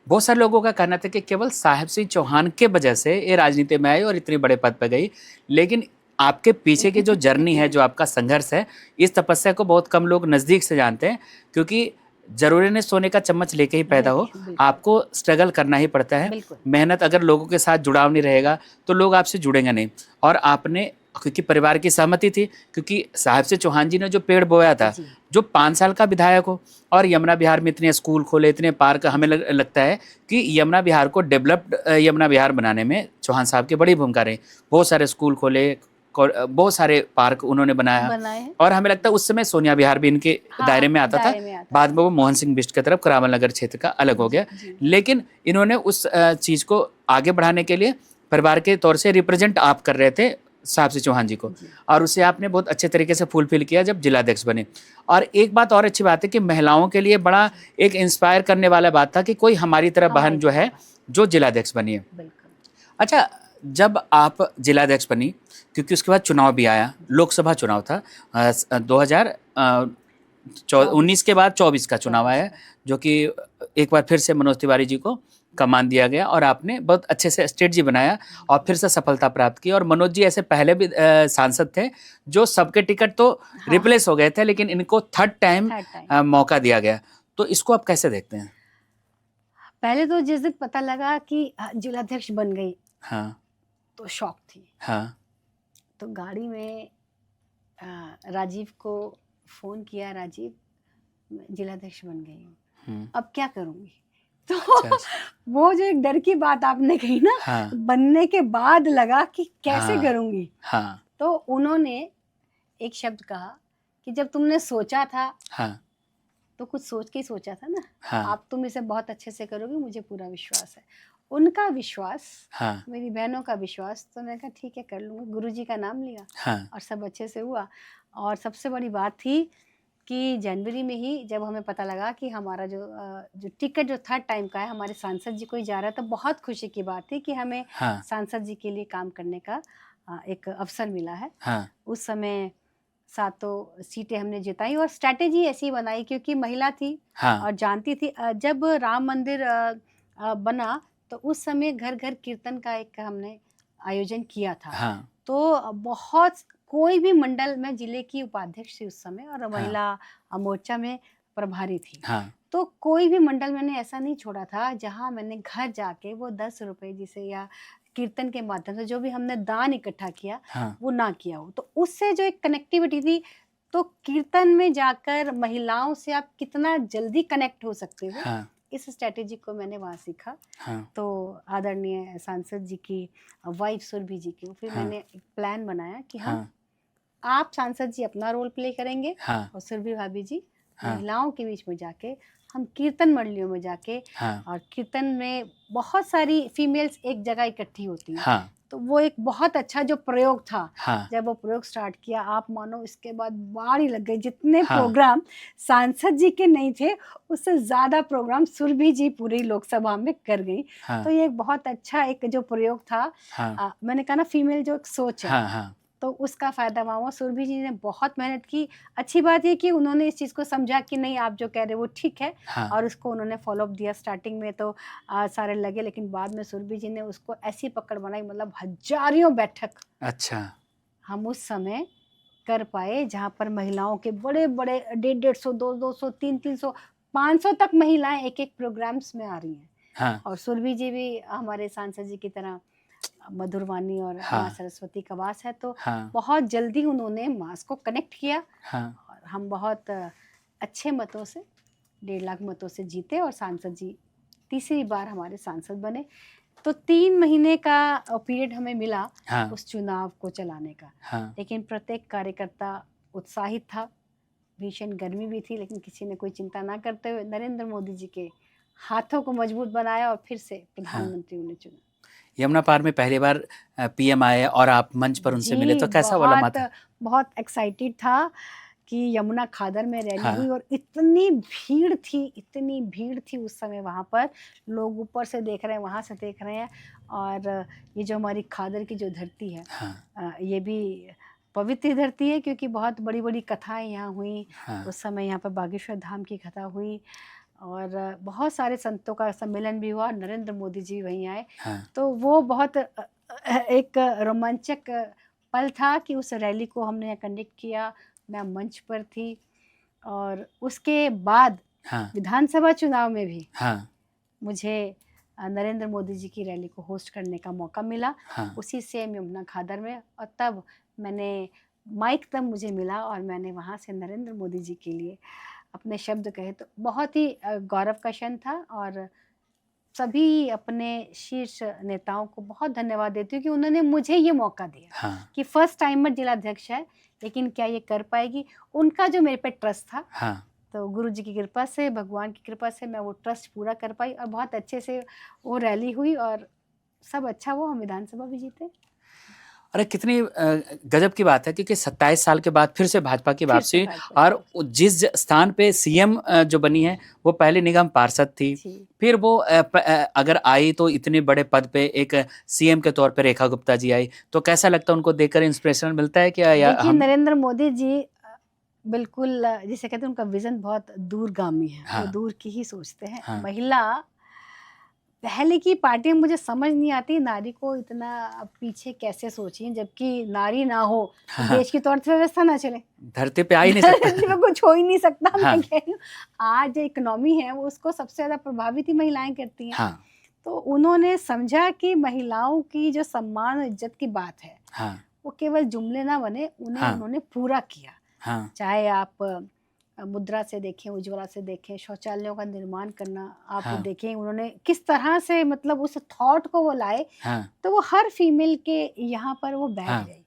Speaker 2: बहुत सारे लोगों का कहना था कि केवल साहिब सिंह चौहान के वजह से ये राजनीति में आई और इतने बड़े पद पर गई, लेकिन आपके पीछे की जो जर्नी है, जो आपका संघर्ष है, इस तपस्या को बहुत कम लोग नज़दीक से जानते हैं, क्योंकि जरूरी नहीं सोने का चम्मच लेके ही पैदा हो,
Speaker 1: बिल्कुल।
Speaker 2: आपको स्ट्रगल करना ही पड़ता है।
Speaker 1: बिल्कुल।
Speaker 2: मेहनत, अगर लोगों के साथ जुड़ाव नहीं रहेगा तो लोग आपसे जुड़ेंगे नहीं। और आपने, क्योंकि परिवार की सहमति थी, क्योंकि साहिब सिंह चौहान जी ने जो पेड़ बोया था,
Speaker 1: जी।
Speaker 2: जो 5 साल का विधायक हो और यमुना विहार में इतने स्कूल खोले, इतने पार्क, हमें लगता है कि यमुना विहार को डेवलप्ड यमुना विहार बनाने में चौहान साहब की बड़ी भूमिका रही। बहुत सारे स्कूल खोले, बहुत सारे पार्क उन्होंने बनाए
Speaker 1: हैं।
Speaker 2: और हमें लगता है उस समय सोनिया विहार भी इनके दायरे में आता था। बाद में वो मोहन सिंह बिष्ट की तरफ करावल नगर क्षेत्र का अलग हो गया, लेकिन इन्होंने उस चीज़ को आगे बढ़ाने के लिए परिवार के तौर से रिप्रेजेंट आप कर रहे थे साहिब सिंह चौहान जी को, और उसे आपने बहुत अच्छे तरीके से फुलफिल किया जब जिलाध्यक्ष बने। और एक बात और अच्छी बात है कि महिलाओं के लिए बड़ा एक इंस्पायर करने वाला बात था कि कोई हमारी तरह बहन जो है जो जिलाध्यक्ष बनी है। अच्छा, जब आप जिलाध्यक्ष बनी, क्योंकि उसके बाद चुनाव भी आया, लोकसभा चुनाव था 2019 के बाद 24 का चुनाव आया, जो कि एक बार फिर से मनोज तिवारी जी को कमान दिया गया और आपने बहुत अच्छे से स्टेट जी बनाया और फिर से सफलता प्राप्त की। और मनोज जी ऐसे पहले भी सांसद थे जो सबके टिकट तो रिप्लेस हो गए थे, लेकिन इनको थर्ड टाइम मौका दिया गया। तो इसको आप कैसे देखते हैं?
Speaker 1: पहले तो जिस दिन पता लगा कि जिलाध्यक्ष बन गई,
Speaker 2: हाँ,
Speaker 1: तो शॉक थी।
Speaker 2: हाँ,
Speaker 1: तो गाड़ी में राजीव को फोन किया, राजीव जिलाध्यक्ष बन गई हूँ, अब क्या करूँगी? तो वो जो एक डर की बात आपने कही ना,
Speaker 2: हाँ,
Speaker 1: बनने के बाद लगा कि कैसे करूँगी।
Speaker 2: हाँ,
Speaker 1: तो उन्होंने एक शब्द कहा कि जब तुमने सोचा था, हाँ, तो कुछ सोच के ही सोचा था ना, हाँ, आप तुम इसे बहुत अच्छे से करोगे, मुझे पूरा विश्वास है। उनका विश्वास, हाँ, मेरी बहनों का विश्वास, तो मैंने कहा ठीक है कर लूँगी। गुरुजी का नाम लिया, हाँ, और सब अच्छे से हुआ। और सबसे बड़ी बात थी कि जनवरी में ही जब हमें पता लगा कि हमारा जो टिकट जो थर्ड टाइम का है हमारे सांसद जी को ही जा रहा है, तो बहुत खुशी की बात थी कि हमें, हाँ, सांसद जी के लिए काम करने का एक अवसर मिला है। हाँ, उस समय 7 सीटें हमने जिताई और स्ट्रैटेजी ऐसी बनाई क्योंकि महिला थी, हाँ, और जानती थी जब राम मंदिर बना तो उस समय घर घर कीर्तन का एक हमने आयोजन किया था। हाँ, तो बहुत कोई भी मंडल में जिले की उपाध्यक्ष थी उस समय और महिला, हाँ, मोर्चा में प्रभारी थी। हाँ, तो कोई भी मंडल मैंने ऐसा नहीं छोड़ा था जहां मैंने घर जाके वो 10 रुपए जिसे या कीर्तन के माध्यम से जो भी हमने दान इकट्ठा किया, हाँ, वो ना किया हो। तो उससे जो एक कनेक्टिविटी थी, तो कीर्तन में जाकर महिलाओं से आप कितना जल्दी कनेक्ट हो सकते हो, हाँ, इस स्ट्रैटेजी को मैंने वहाँ सीखा। हाँ, तो आदरणीय सांसद जी की वाइफ सुरभि जी की, फिर, हाँ, मैंने एक प्लान बनाया कि हाँ, आप सांसद जी अपना रोल प्ले करेंगे, हाँ, और सुरभि भाभी जी, हाँ, महिलाओं के बीच में जाके हम कीर्तन मंडलियों में जाके, हाँ, और कीर्तन में बहुत सारी फीमेल्स एक जगह इकट्ठी होती हैं, हाँ, तो वो एक बहुत अच्छा जो प्रयोग था, हाँ, जब वो प्रयोग स्टार्ट किया, आप मानो इसके बाद बाढ़ ही लग गई। जितने, हाँ, प्रोग्राम सांसद जी के नहीं थे उससे ज्यादा प्रोग्राम सुरभि जी पूरी लोकसभा में कर गई। हाँ, तो ये एक बहुत अच्छा एक जो प्रयोग था, हाँ, मैंने कहा ना फीमेल जो एक सोच है, हाँ, हाँ, तो उसका फ़ायदा वहाँ हुआ। सुरभि जी ने बहुत मेहनत की। अच्छी बात ये कि उन्होंने इस चीज़ को समझा कि नहीं, आप जो कह रहे हो वो ठीक है,
Speaker 2: हाँ
Speaker 1: और उसको उन्होंने फॉलो अप दिया। स्टार्टिंग में तो सारे लगे, लेकिन बाद में सुरभि जी ने उसको ऐसी पकड़ बनाई, मतलब हज़ारों बैठक
Speaker 2: अच्छा
Speaker 1: हम उस समय कर पाए, जहाँ पर महिलाओं के बड़े-बड़े 150-150, 200-200, 300-300, 500 तक महिलाएँ एक-एक प्रोग्राम्स में आ रही हैं।
Speaker 2: हाँ
Speaker 1: और सुरभि जी भी हमारे सांसद जी की तरह मधुर वाणी और
Speaker 2: हाँ
Speaker 1: माँ सरस्वती का वास है, तो
Speaker 2: हाँ
Speaker 1: बहुत जल्दी उन्होंने मास को कनेक्ट किया,
Speaker 2: हाँ
Speaker 1: और हम बहुत अच्छे मतों से, 1.5 लाख मतों से जीते, और सांसद जी तीसरी बार हमारे सांसद बने। तो 3 महीने का पीरियड हमें मिला
Speaker 2: हाँ
Speaker 1: उस चुनाव को चलाने का,
Speaker 2: हाँ
Speaker 1: लेकिन प्रत्येक कार्यकर्ता उत्साहित था। भीषण गर्मी भी थी, लेकिन किसी ने कोई चिंता ना करते हुए नरेंद्र मोदी जी के हाथों को मजबूत बनाया, और फिर से प्रधानमंत्री उन्हें चुना।
Speaker 2: यमुना पार में पहली बार पीएम आए और आप मंच पर उनसे मिले,
Speaker 1: जी,
Speaker 2: तो कैसा वाला
Speaker 1: बहुत
Speaker 2: था?
Speaker 1: बहुत एक्साइटेड था कि यमुना खादर में रैली
Speaker 2: हाँ
Speaker 1: हुई, और इतनी भीड़ थी उस समय वहाँ पर। लोग ऊपर से देख रहे हैं, वहाँ से देख रहे हैं, और ये जो हमारी खादर की जो धरती है,
Speaker 2: हाँ
Speaker 1: ये भी पवित्र धरती है, क्योंकि बहुत बड़ी-बड़ी कथाएँ यहाँ हुई।
Speaker 2: हाँ
Speaker 1: उस समय यहाँ पर बागेश्वर धाम की कथा हुई, और बहुत सारे संतों का सम्मेलन भी हुआ, और नरेंद्र मोदी जी वहीं आए।
Speaker 2: हाँ
Speaker 1: तो वो बहुत एक रोमांचक पल था कि उस रैली को हमने कंडक्ट किया। मैं मंच पर थी, और उसके बाद
Speaker 2: हाँ
Speaker 1: विधानसभा चुनाव में भी
Speaker 2: हाँ
Speaker 1: मुझे नरेंद्र मोदी जी की रैली को होस्ट करने का मौका मिला,
Speaker 2: हाँ
Speaker 1: उसी सेम यमुना खादर में। और तब मैंने माइक तब मुझे मिला, और मैंने वहाँ से नरेंद्र मोदी जी के लिए अपने शब्द कहे। तो बहुत ही गौरव का क्षण था, और सभी अपने शीर्ष नेताओं को बहुत धन्यवाद देती हूँ कि उन्होंने मुझे ये मौका दिया
Speaker 2: हाँ
Speaker 1: कि फर्स्ट टाइमर जिलाध्यक्ष है, लेकिन क्या ये कर पाएगी। उनका जो मेरे पे ट्रस्ट था,
Speaker 2: हाँ
Speaker 1: तो गुरु जी की कृपा से, भगवान की कृपा से मैं वो ट्रस्ट पूरा कर पाई, और बहुत अच्छे से वो रैली हुई, और सब अच्छा हुआ, हम विधानसभा भी जीते।
Speaker 2: अरे कितनी गजब की बात है, क्योंकि 27 साल के बाद फिर से भाजपा की
Speaker 1: फिर से
Speaker 2: वापसी,
Speaker 1: भाजपा की
Speaker 2: और
Speaker 1: वापसी।
Speaker 2: जिस स्थान पे सीएम जो बनी है, वो पहले निगम पार्षद थी,
Speaker 1: जी,
Speaker 2: फिर वो अगर आई तो इतने बड़े पद पे एक सीएम के तौर पे रेखा गुप्ता जी आई, तो कैसा लगता है? उनको देखकर इंस्पिरेशन मिलता है क्या, या
Speaker 1: देखिए
Speaker 2: हम?
Speaker 1: नरेंद्र मोदी जी बिल्कुल जिसे कहते हैं, उनका विज़न बहुत दूरगामी है, वो
Speaker 2: हाँ
Speaker 1: दूर की ही सोचते हैं।
Speaker 2: हाँ
Speaker 1: महिला पहले की पार्टी में मुझे समझ नहीं आती, नारी को इतना पीछे कैसे सोची हैं, जबकि नारी ना हो तो
Speaker 2: हाँ
Speaker 1: देश की तो अर्थव्यवस्था ना चले।
Speaker 2: धरती पे आ ही नहीं
Speaker 1: धरती
Speaker 2: सकता।
Speaker 1: पे कुछ हो ही नहीं सकता।
Speaker 2: हाँ
Speaker 1: मैं कह रही हूँ, आज जो इकोनॉमी है वो उसको सबसे ज़्यादा प्रभावित ही महिलाएं करती हैं।
Speaker 2: हाँ
Speaker 1: तो उन्होंने समझा कि महिलाओं की जो सम्मान और इज्जत की बात है,
Speaker 2: हाँ
Speaker 1: वो केवल जुमले ना बने, उन्हें
Speaker 2: हाँ
Speaker 1: उन्होंने पूरा किया।
Speaker 2: हाँ
Speaker 1: चाहे आप मुद्रा से देखें, उज्ज्वला से देखें, शौचालयों का निर्माण करना आप
Speaker 2: हाँ
Speaker 1: देखें, उन्होंने किस तरह से मतलब उस थॉट को वो लाए,
Speaker 2: हाँ
Speaker 1: तो वो हर फीमेल के यहाँ पर वो बैठ
Speaker 2: हाँ
Speaker 1: गई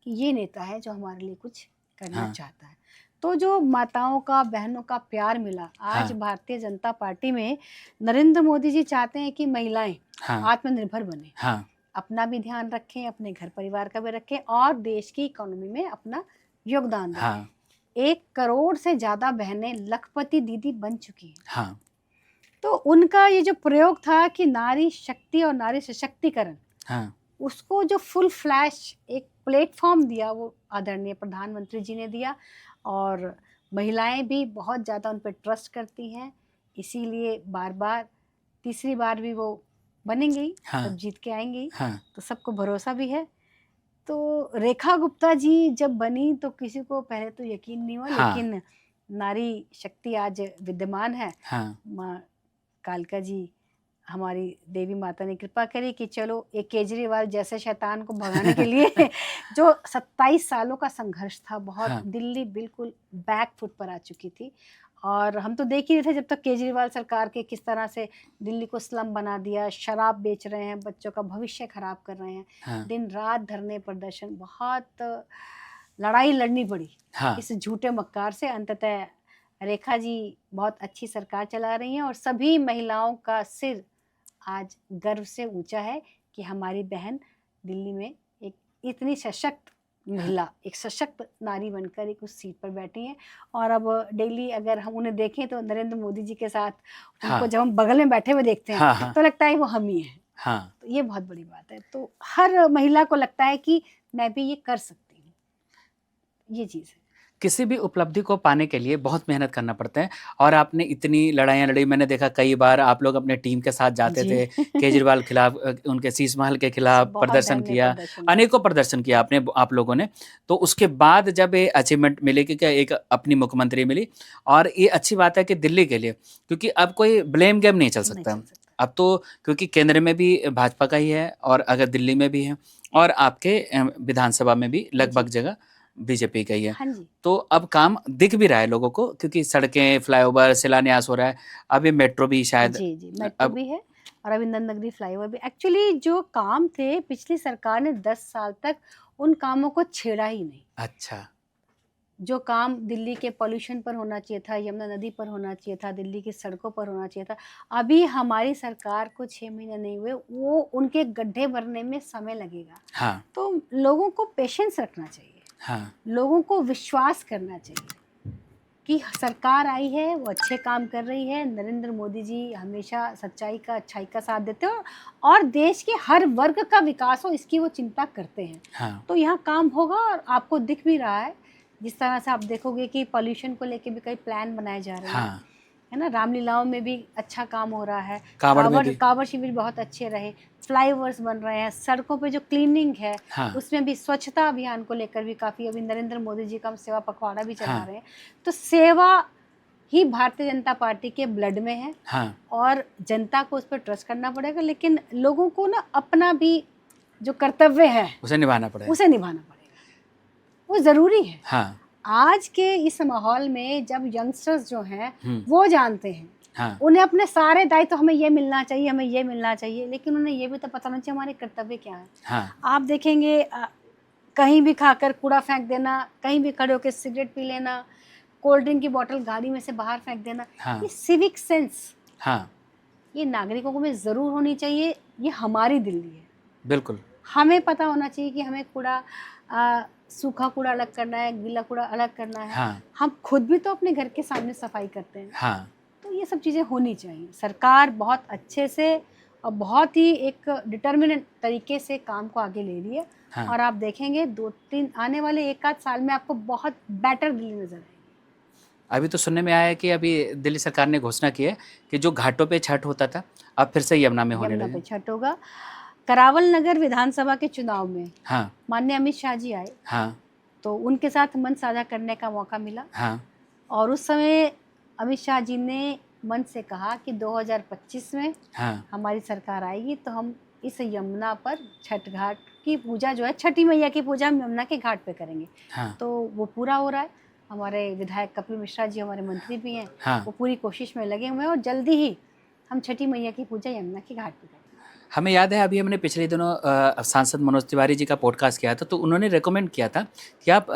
Speaker 1: कि ये नेता है जो हमारे लिए कुछ करना
Speaker 2: हाँ
Speaker 1: चाहता है। तो जो माताओं का, बहनों का प्यार मिला, आज
Speaker 2: हाँ
Speaker 1: भारतीय जनता पार्टी में नरेंद्र मोदी जी चाहते हैं कि महिलाएं
Speaker 2: हाँ
Speaker 1: आत्मनिर्भर बने,
Speaker 2: हाँ
Speaker 1: अपना भी ध्यान रखें, अपने घर परिवार का भी रखें, और देश की इकोनॉमी में अपना योगदान दें।
Speaker 2: हाँ
Speaker 1: 1 करोड़ से ज़्यादा बहनें लखपति दीदी बन चुकी हैं।
Speaker 2: हाँ
Speaker 1: तो उनका ये जो प्रयोग था कि नारी शक्ति और नारी सशक्तिकरण,
Speaker 2: हाँ
Speaker 1: उसको जो फुल फ्लैश एक प्लेटफॉर्म दिया, वो आदरणीय प्रधानमंत्री जी ने दिया, और महिलाएं भी बहुत ज़्यादा उन पर ट्रस्ट करती हैं, इसीलिए बार-बार तीसरी बार भी वो बनेंगी ही,
Speaker 2: हाँ
Speaker 1: तब जीत के आएंगी ही,
Speaker 2: हाँ
Speaker 1: तो सबको भरोसा भी है। तो रेखा गुप्ता जी जब बनी तो किसी को पहले तो यकीन नहीं हुआ,
Speaker 2: हाँ
Speaker 1: लेकिन नारी शक्ति आज विद्यमान है।
Speaker 2: हाँ
Speaker 1: माँ कालका जी, हमारी देवी माता ने कृपा करी कि चलो एक केजरीवाल जैसे शैतान को भगाने के लिए जो 27 सालों का संघर्ष था, बहुत
Speaker 2: हाँ
Speaker 1: दिल्ली बिल्कुल बैक फुट पर आ चुकी थी, और हम तो देख ही रहे थे जब तक केजरीवाल सरकार के किस तरह से दिल्ली को स्लम बना दिया, शराब बेच रहे हैं, बच्चों का भविष्य खराब कर रहे हैं,
Speaker 2: हाँ
Speaker 1: दिन रात धरने प्रदर्शन, बहुत लड़ाई लड़नी पड़ी
Speaker 2: हाँ
Speaker 1: इस झूठे मक्कार से। अंततः रेखा जी बहुत अच्छी सरकार चला रही हैं, और सभी महिलाओं का सिर आज गर्व से ऊंचा है कि हमारी बहन दिल्ली में एक इतनी सशक्त महिला, एक सशक्त नारी बनकर एक उस सीट पर बैठी हैं। और अब डेली अगर हम उन्हें देखें तो नरेंद्र मोदी जी के साथ उनको
Speaker 2: हाँ
Speaker 1: जब हम बगल में बैठे हुए देखते हैं,
Speaker 2: हाँ हाँ
Speaker 1: तो लगता है वो हम ही हैं।
Speaker 2: हाँ
Speaker 1: तो ये बहुत बड़ी बात है। तो हर महिला को लगता है कि मैं भी ये कर सकती हूँ। ये चीज़ है।
Speaker 2: किसी भी उपलब्धि को पाने के लिए बहुत मेहनत करना पड़ता है और आपने इतनी लड़ाइयाँ लड़ी। मैंने देखा कई बार आप लोग अपने टीम के साथ जाते
Speaker 1: जी।
Speaker 2: थे, केजरीवाल खिलाफ उनके शीश महल के खिलाफ
Speaker 1: बहुत
Speaker 2: प्रदर्शन
Speaker 1: धरने
Speaker 2: किया,
Speaker 1: प्रदर्शन किए।
Speaker 2: अनेकों प्रदर्शन किया आपने आप लोगों ने। तो उसके बाद जब ये अचीवमेंट मिली कि क्या एक अपनी मुख्यमंत्री मिली और ये अच्छी बात है कि दिल्ली के लिए, क्योंकि अब कोई ब्लेम गेम नहीं चल
Speaker 1: नहीं
Speaker 2: सकता।
Speaker 1: चल सकता।
Speaker 2: अब तो क्योंकि केंद्र में भी भाजपा का ही है और अगर दिल्ली में भी है और आपके विधानसभा में भी लगभग जगह बीजेपी का ही है।
Speaker 1: हाँ जी।
Speaker 2: तो अब काम दिख भी रहा है लोगों को क्योंकि सड़कें, फ्लाईओवर, शिलान्यास हो रहा है। अब ये मेट्रो भी शायद
Speaker 1: जी, जी, मेट्रो
Speaker 2: अब
Speaker 1: भी है और अभी नंदनगरी फ्लाईओवर भी। एक्चुअली जो काम थे पिछली सरकार ने 10 साल तक उन कामों को छेड़ा ही नहीं।
Speaker 2: अच्छा,
Speaker 1: जो काम दिल्ली के पॉल्यूशन पर होना चाहिए था, यमुना नदी पर होना चाहिए था, दिल्ली की सड़कों पर होना चाहिए था, अभी हमारी सरकार को 6 महीने नहीं हुए, वो उनके गड्ढे भरने में समय लगेगा।
Speaker 2: हाँ,
Speaker 1: तो लोगों को पेशेंस रखना चाहिए,
Speaker 2: हाँ,
Speaker 1: लोगों को विश्वास करना चाहिए कि सरकार आई है, वो अच्छे काम कर रही है। नरेंद्र मोदी जी हमेशा सच्चाई का, अच्छाई का साथ देते हो और देश के हर वर्ग का विकास हो इसकी वो चिंता करते हैं।
Speaker 2: हाँ,
Speaker 1: तो यहाँ काम होगा और आपको दिख भी रहा है। जिस तरह से आप देखोगे कि पॉल्यूशन को लेके भी कई प्लान बनाए जा रहे हैं,
Speaker 2: हाँ,
Speaker 1: है ना? रामलीलाओं में भी अच्छा काम हो रहा है।
Speaker 2: कावड़ में भी।
Speaker 1: कावड़ शिविर बहुत अच्छे रहे, फ्लाईओवर्स बन रहे हैं, सड़कों पे जो क्लीनिंग है
Speaker 2: हाँ,
Speaker 1: उसमें भी स्वच्छता अभियान को लेकर भी काफ़ी, अभी नरेंद्र मोदी जी का हम सेवा पखवाड़ा भी चला
Speaker 2: हाँ,
Speaker 1: रहे हैं। तो सेवा ही भारतीय जनता पार्टी के ब्लड में है
Speaker 2: हाँ,
Speaker 1: और जनता को उस पर ट्रस्ट करना पड़ेगा, लेकिन लोगों को ना अपना भी जो कर्तव्य है
Speaker 2: उसे निभाना पड़ेगा।
Speaker 1: उसे निभाना पड़ेगा, वो ज़रूरी है।
Speaker 2: हाँ,
Speaker 1: आज के इस माहौल में जब यंगस्टर्स जो हैं
Speaker 2: हुँ,
Speaker 1: वो जानते हैं,
Speaker 2: हाँ,
Speaker 1: उन्हें अपने सारे दायित्व, हमें ये मिलना चाहिए, हमें ये मिलना चाहिए, लेकिन उन्हें ये भी तो पता होना चाहिए हमारे कर्तव्य क्या है।
Speaker 2: हाँ,
Speaker 1: आप देखेंगे कहीं भी खाकर कूड़ा फेंक देना, कहीं भी खड़े होकर सिगरेट पी लेना, कोल्ड ड्रिंक की बोतल गाड़ी में से बाहर फेंक देना,
Speaker 2: हाँ,
Speaker 1: ये सिविक सेंस,
Speaker 2: हाँ,
Speaker 1: ये नागरिकों में ज़रूर होनी चाहिए। ये हमारी दिल्ली है,
Speaker 2: बिल्कुल।
Speaker 1: हमें पता होना चाहिए कि हमें कूड़ा सूखा कूड़ा अलग करना है, गीला कूड़ा अलग करना है।
Speaker 2: हाँ,
Speaker 1: हम खुद भी तो अपने घर के सामने सफाई करते हैं,
Speaker 2: हाँ,
Speaker 1: तो ये सब चीज़ें होनी चाहिए। सरकार बहुत अच्छे से और बहुत ही एक डिटर्मिनेट तरीके से काम को आगे ले रही है
Speaker 2: हाँ।
Speaker 1: और आप देखेंगे 2-3 आने वाले 1 आध साल में आपको बहुत बेटर दिल्ली नज़र आएगी।
Speaker 2: अभी तो सुनने में आया है कि अभी दिल्ली सरकार ने घोषणा की है कि जो घाटों पे छठ होता था, अब फिर से यमुना में होने
Speaker 1: यमुना
Speaker 2: लगे।
Speaker 1: पे छठ होगा। करावल नगर विधानसभा के चुनाव में
Speaker 2: हाँ,
Speaker 1: माननीय अमित शाह जी आए,
Speaker 2: हाँ,
Speaker 1: तो उनके साथ मंच साझा करने का मौका मिला
Speaker 2: हाँ,
Speaker 1: और उस समय अमित शाह जी ने मंच से कहा कि 2025 में
Speaker 2: हाँ,
Speaker 1: हमारी सरकार आएगी तो हम इस यमुना पर छठ घाट की पूजा जो है, छठी मैया की पूजा हम यमुना के घाट पे करेंगे।
Speaker 2: हाँ,
Speaker 1: तो वो पूरा हो रहा है। हमारे विधायक कपिल मिश्रा जी हमारे मंत्री भी हैं,
Speaker 2: हाँ।
Speaker 1: वो पूरी कोशिश में लगे हुए हैं और जल्दी ही हम छठी मैया की पूजा यमुना के घाट पे करेंगे।
Speaker 2: हमें याद है अभी हमने पिछले दिनों सांसद मनोज तिवारी जी का पॉडकास्ट किया था, तो उन्होंने रिकमेंड किया था कि आप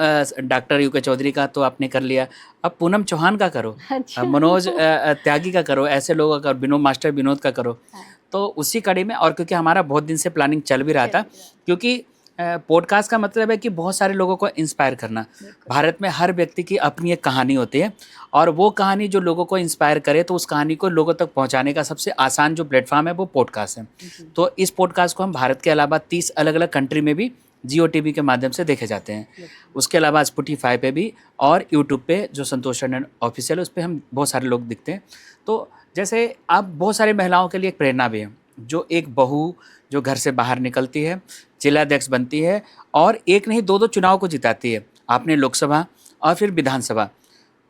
Speaker 2: डॉक्टर यूके चौधरी का तो आपने कर लिया, अब पूनम चौहान का करो,
Speaker 1: अच्छा।
Speaker 2: मनोज त्यागी का करो, ऐसे लोगों का, विनोद मास्टर विनोद का करो।
Speaker 1: हाँ।
Speaker 2: तो उसी कड़ी में, और क्योंकि हमारा बहुत दिन से प्लानिंग चल भी रहा था, क्योंकि पॉडकास्ट का मतलब है कि बहुत सारे लोगों को इंस्पायर करना। भारत में हर व्यक्ति की अपनी एक कहानी होती है और वो कहानी जो लोगों को इंस्पायर करे, तो उस कहानी को लोगों तक पहुंचाने का सबसे आसान जो प्लेटफॉर्म है वो पॉडकास्ट है। तो इस पॉडकास्ट को हम भारत के अलावा 30 अलग अलग कंट्री में भी जियो टीवी के माध्यम से देखे जाते हैं। उसके अलावा स्पॉटिफाई पे भी और यूट्यूब पे जो संतोष टंडन ऑफिशियल है उस पर हम बहुत सारे लोग दिखते हैं। तो जैसे आप बहुत सारी महिलाओं के लिए एक प्रेरणा भी है, जो एक बहू जो घर से बाहर निकलती है, जिलाध्यक्ष बनती है और एक नहीं 2-2 चुनाव को जिताती है। आपने लोकसभा और फिर विधानसभा,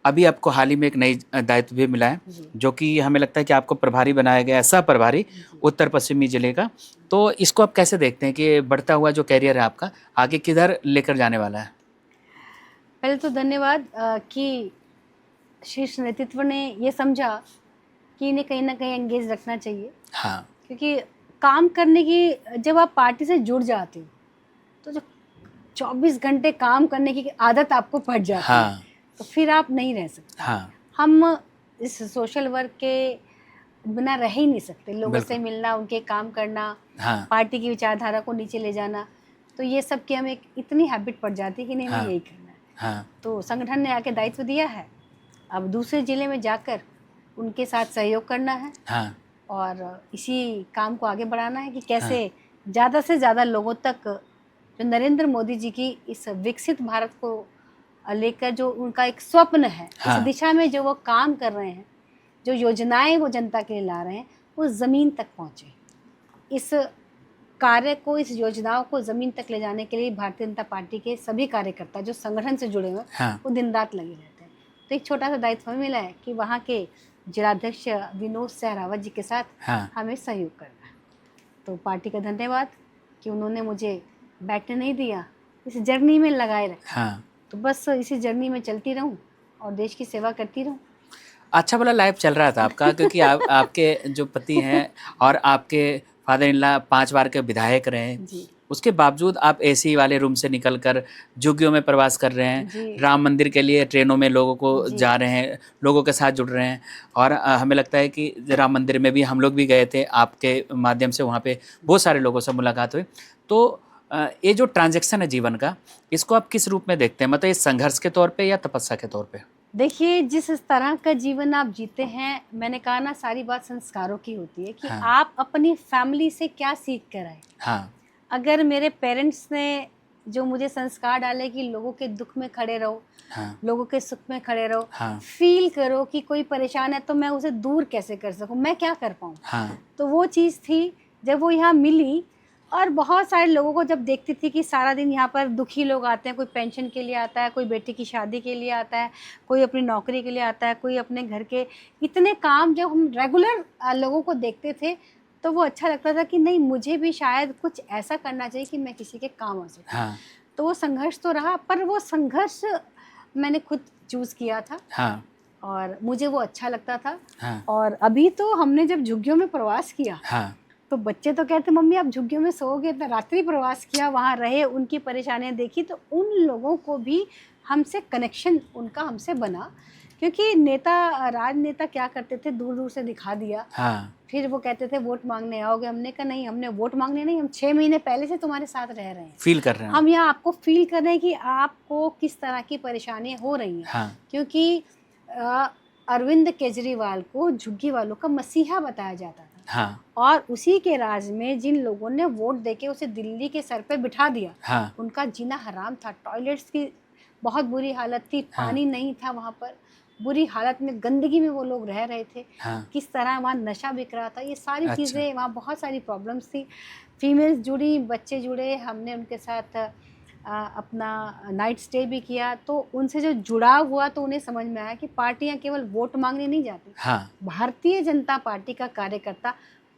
Speaker 2: अभी आपको हाल ही में एक नई दायित्व भी मिला है, जो कि हमें लगता है कि आपको प्रभारी बनाया गया है, सह प्रभारी उत्तर पश्चिमी जिले का। तो इसको आप कैसे देखते हैं कि बढ़ता हुआ जो कैरियर है आपका, आगे किधर लेकर जाने वाला है?
Speaker 1: पहले तो धन्यवाद कि शीर्ष नेतृत्व ने ये समझा कि इन्हें कहीं ना कहीं एंगेज रखना चाहिए,
Speaker 2: हाँ,
Speaker 1: क्योंकि काम करने की, जब आप पार्टी से जुड़ जाते हो तो जो 24 घंटे काम करने की आदत आपको पड़ जाती है,
Speaker 2: हाँ,
Speaker 1: तो फिर आप नहीं रह सकते।
Speaker 2: हाँ,
Speaker 1: हम इस सोशल वर्क के बिना रह ही नहीं सकते। लोगों से
Speaker 2: बिल्कुल।
Speaker 1: मिलना, उनके काम करना,
Speaker 2: हाँ,
Speaker 1: पार्टी की विचारधारा को नीचे ले जाना, तो ये सब की हमें एक इतनी हैबिट पड़ जाती है कि नहीं, हमें
Speaker 2: हाँ,
Speaker 1: यही करना है।
Speaker 2: हाँ,
Speaker 1: तो संगठन ने आके दायित्व दिया है, अब दूसरे जिले में जाकर उनके साथ सहयोग करना है
Speaker 2: हाँ,
Speaker 1: और इसी काम को आगे बढ़ाना है कि कैसे ज़्यादा से ज़्यादा लोगों तक जो नरेंद्र मोदी जी की इस विकसित भारत को लेकर जो उनका एक स्वप्न है,
Speaker 2: हाँ।
Speaker 1: इस दिशा में जो वो काम कर रहे हैं, जो योजनाएं वो जनता के लिए ला रहे हैं, वो ज़मीन तक पहुँचे। इस कार्य को, इस योजनाओं को ज़मीन तक ले जाने के लिए भारतीय जनता पार्टी के सभी कार्यकर्ता जो संगठन से जुड़े हुए हैं,
Speaker 2: हाँ।
Speaker 1: वो दिन रात लगे रहते हैं। तो एक छोटा सा दायित्व हमें मिला है कि वहाँ के जिलाध्यक्ष विनोद सहरावत जी के साथ
Speaker 2: हाँ।
Speaker 1: हमें सहयोग करना है। तो पार्टी का धन्यवाद कि उन्होंने मुझे बैठने नहीं दिया, इस जर्नी में लगाए रखा।
Speaker 2: हाँ।
Speaker 1: तो बस इसी जर्नी में चलती रहूं और देश की सेवा करती रहूं।
Speaker 2: अच्छा भला लाइफ चल रहा था आपका, क्योंकि आपके जो पति हैं और आपके फादर इन लॉ 5 बार के विधायक रहे,
Speaker 1: जी
Speaker 2: उसके बावजूद आप एसी वाले रूम से निकलकर झुग्गियों में प्रवास कर रहे हैं,
Speaker 1: जी
Speaker 2: राम मंदिर के लिए ट्रेनों में लोगों को
Speaker 1: जी।
Speaker 2: जा रहे हैं, लोगों के साथ जुड़ रहे हैं। और हमें लगता है कि राम मंदिर में भी हम लोग भी गए थे, आपके माध्यम से वहाँ पे बहुत सारे लोगों से मुलाकात हुई। तो ये जो ट्रांजैक्शन है जीवन का, इसको आप किस रूप में देखते हैं? मतलब ये संघर्ष के तौर पे या तपस्या के तौर पे?
Speaker 1: देखिए, जिस तरह का जीवन आप जीते हैं, मैंने कहा ना, सारी बात संस्कारों की होती है कि
Speaker 2: हाँ।
Speaker 1: आप अपनी फैमिली से क्या सीख कर आए।
Speaker 2: हाँ।
Speaker 1: अगर मेरे पेरेंट्स ने जो मुझे संस्कार डाले कि लोगों के दुख में खड़े रहो,
Speaker 2: हाँ।
Speaker 1: लोगों के सुख में खड़े रहो,
Speaker 2: हाँ।
Speaker 1: फील करो कि कोई परेशान है तो मैं उसे दूर कैसे कर सकूं, मैं क्या कर पाऊं।
Speaker 2: हाँ।
Speaker 1: तो वो चीज़ थी जब वो यहाँ मिली। और बहुत सारे लोगों को जब देखती थी कि सारा दिन यहाँ पर दुखी लोग आते हैं, कोई पेंशन के लिए आता है, कोई बेटी की शादी के लिए आता है, कोई अपनी नौकरी के लिए आता है, कोई अपने घर के इतने काम, जब हम रेगुलर लोगों को देखते थे तो वो अच्छा लगता था कि नहीं, मुझे भी शायद कुछ ऐसा करना चाहिए कि मैं किसी के काम आ सकूं।
Speaker 2: हाँ।
Speaker 1: तो वो संघर्ष तो रहा, पर वो संघर्ष मैंने खुद चूज़ किया था
Speaker 2: हाँ।
Speaker 1: और मुझे वो अच्छा लगता था।
Speaker 2: हाँ।
Speaker 1: और अभी तो हमने जब झुग्गियों में प्रवास किया
Speaker 2: हाँ।
Speaker 1: तो बच्चे तो कहते, मम्मी आप झुग्गियों में सोओगे, इतना रात्रि प्रवास किया, वहाँ रहे, उनकी परेशानियाँ देखी, तो उन लोगों को भी हमसे कनेक्शन उनका हमसे बना। क्योंकि नेता, राजनेता क्या करते थे, दूर दूर से दिखा दिया,
Speaker 2: हाँ।
Speaker 1: फिर वो कहते थे वोट मांगने आओगे। हमने कहा नहीं, हमने वोट मांगने नहीं, हम 6 महीने पहले से तुम्हारे साथ रह रहे हैं,
Speaker 2: फील कर रहे हैं।
Speaker 1: हम यहाँ आपको फील कर रहे हैं कि आपको किस तरह की परेशानियाँ हो रही हैं।
Speaker 2: हाँ।
Speaker 1: क्योंकि अरविंद केजरीवाल को झुग्गी वालों का मसीहा बताया जाता था।
Speaker 2: हाँ।
Speaker 1: और उसी के राज में जिन लोगों ने वोट देके उसे दिल्ली के सर पे बिठा दिया,
Speaker 2: हाँ।
Speaker 1: उनका जीना हराम था। टॉयलेट्स की बहुत बुरी हालत थी,
Speaker 2: हाँ।
Speaker 1: पानी नहीं था वहाँ पर, बुरी हालत में, गंदगी में वो लोग रह रहे थे।
Speaker 2: हाँ।
Speaker 1: किस तरह वहाँ नशा बिक रहा था, ये सारी
Speaker 2: अच्छा।
Speaker 1: चीज़ें, वहाँ बहुत सारी प्रॉब्लम्स थी। फीमेल्स जुड़ी, बच्चे जुड़े, हमने उनके साथ अपना नाइट स्टे भी किया। तो उनसे जो जुड़ाव हुआ तो उन्हें समझ में आया कि पार्टियां केवल वोट मांगने नहीं जाती।
Speaker 2: हाँ।
Speaker 1: भारतीय जनता पार्टी का कार्यकर्ता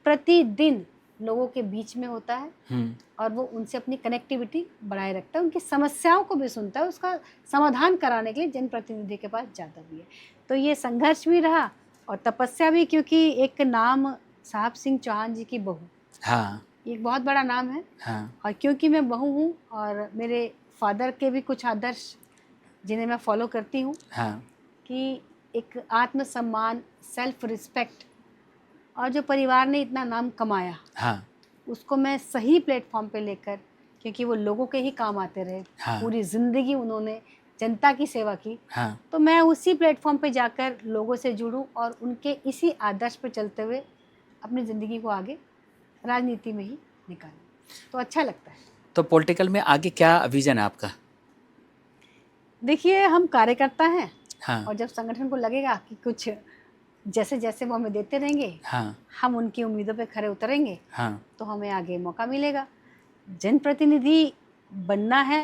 Speaker 1: प्रतिदिन लोगों के बीच में होता है और वो उनसे अपनी कनेक्टिविटी बढ़ाए रखता है, उनकी समस्याओं को भी सुनता है, उसका समाधान कराने के लिए जनप्रतिनिधि के पास जाता भी है। तो ये संघर्ष भी रहा और तपस्या भी, क्योंकि एक नाम साहब सिंह चौहान जी की बहू,
Speaker 2: हाँ।
Speaker 1: एक बहुत बड़ा नाम है।
Speaker 2: हाँ।
Speaker 1: और क्योंकि मैं बहू हूँ और मेरे फादर के भी कुछ आदर्श जिन्हें मैं फॉलो करती हूँ,
Speaker 2: हाँ।
Speaker 1: कि एक आत्मसम्मान, सेल्फ रिस्पेक्ट, और जो परिवार ने इतना नाम कमाया,
Speaker 2: हाँ।
Speaker 1: उसको मैं सही प्लेटफॉर्म पे लेकर, क्योंकि वो लोगों के ही काम आते रहे,
Speaker 2: हाँ।
Speaker 1: पूरी ज़िंदगी उन्होंने जनता की सेवा की,
Speaker 2: हाँ।
Speaker 1: तो मैं उसी प्लेटफॉर्म पे जाकर लोगों से जुड़ूं और उनके इसी आदर्श पे चलते हुए अपनी ज़िंदगी को आगे राजनीति में ही निकालूं, तो अच्छा लगता है।
Speaker 2: तो पॉलिटिकल में आगे क्या विजन है आपका?
Speaker 1: देखिए, हम कार्यकर्ता हैं।
Speaker 2: हाँ।
Speaker 1: और जब संगठन को लगेगा कि कुछ जैसे जैसे वो हमें देते रहेंगे,
Speaker 2: हाँ।
Speaker 1: हम उनकी उम्मीदों पे खरे उतरेंगे,
Speaker 2: हाँ।
Speaker 1: तो हमें आगे मौका मिलेगा। जनप्रतिनिधि बनना है,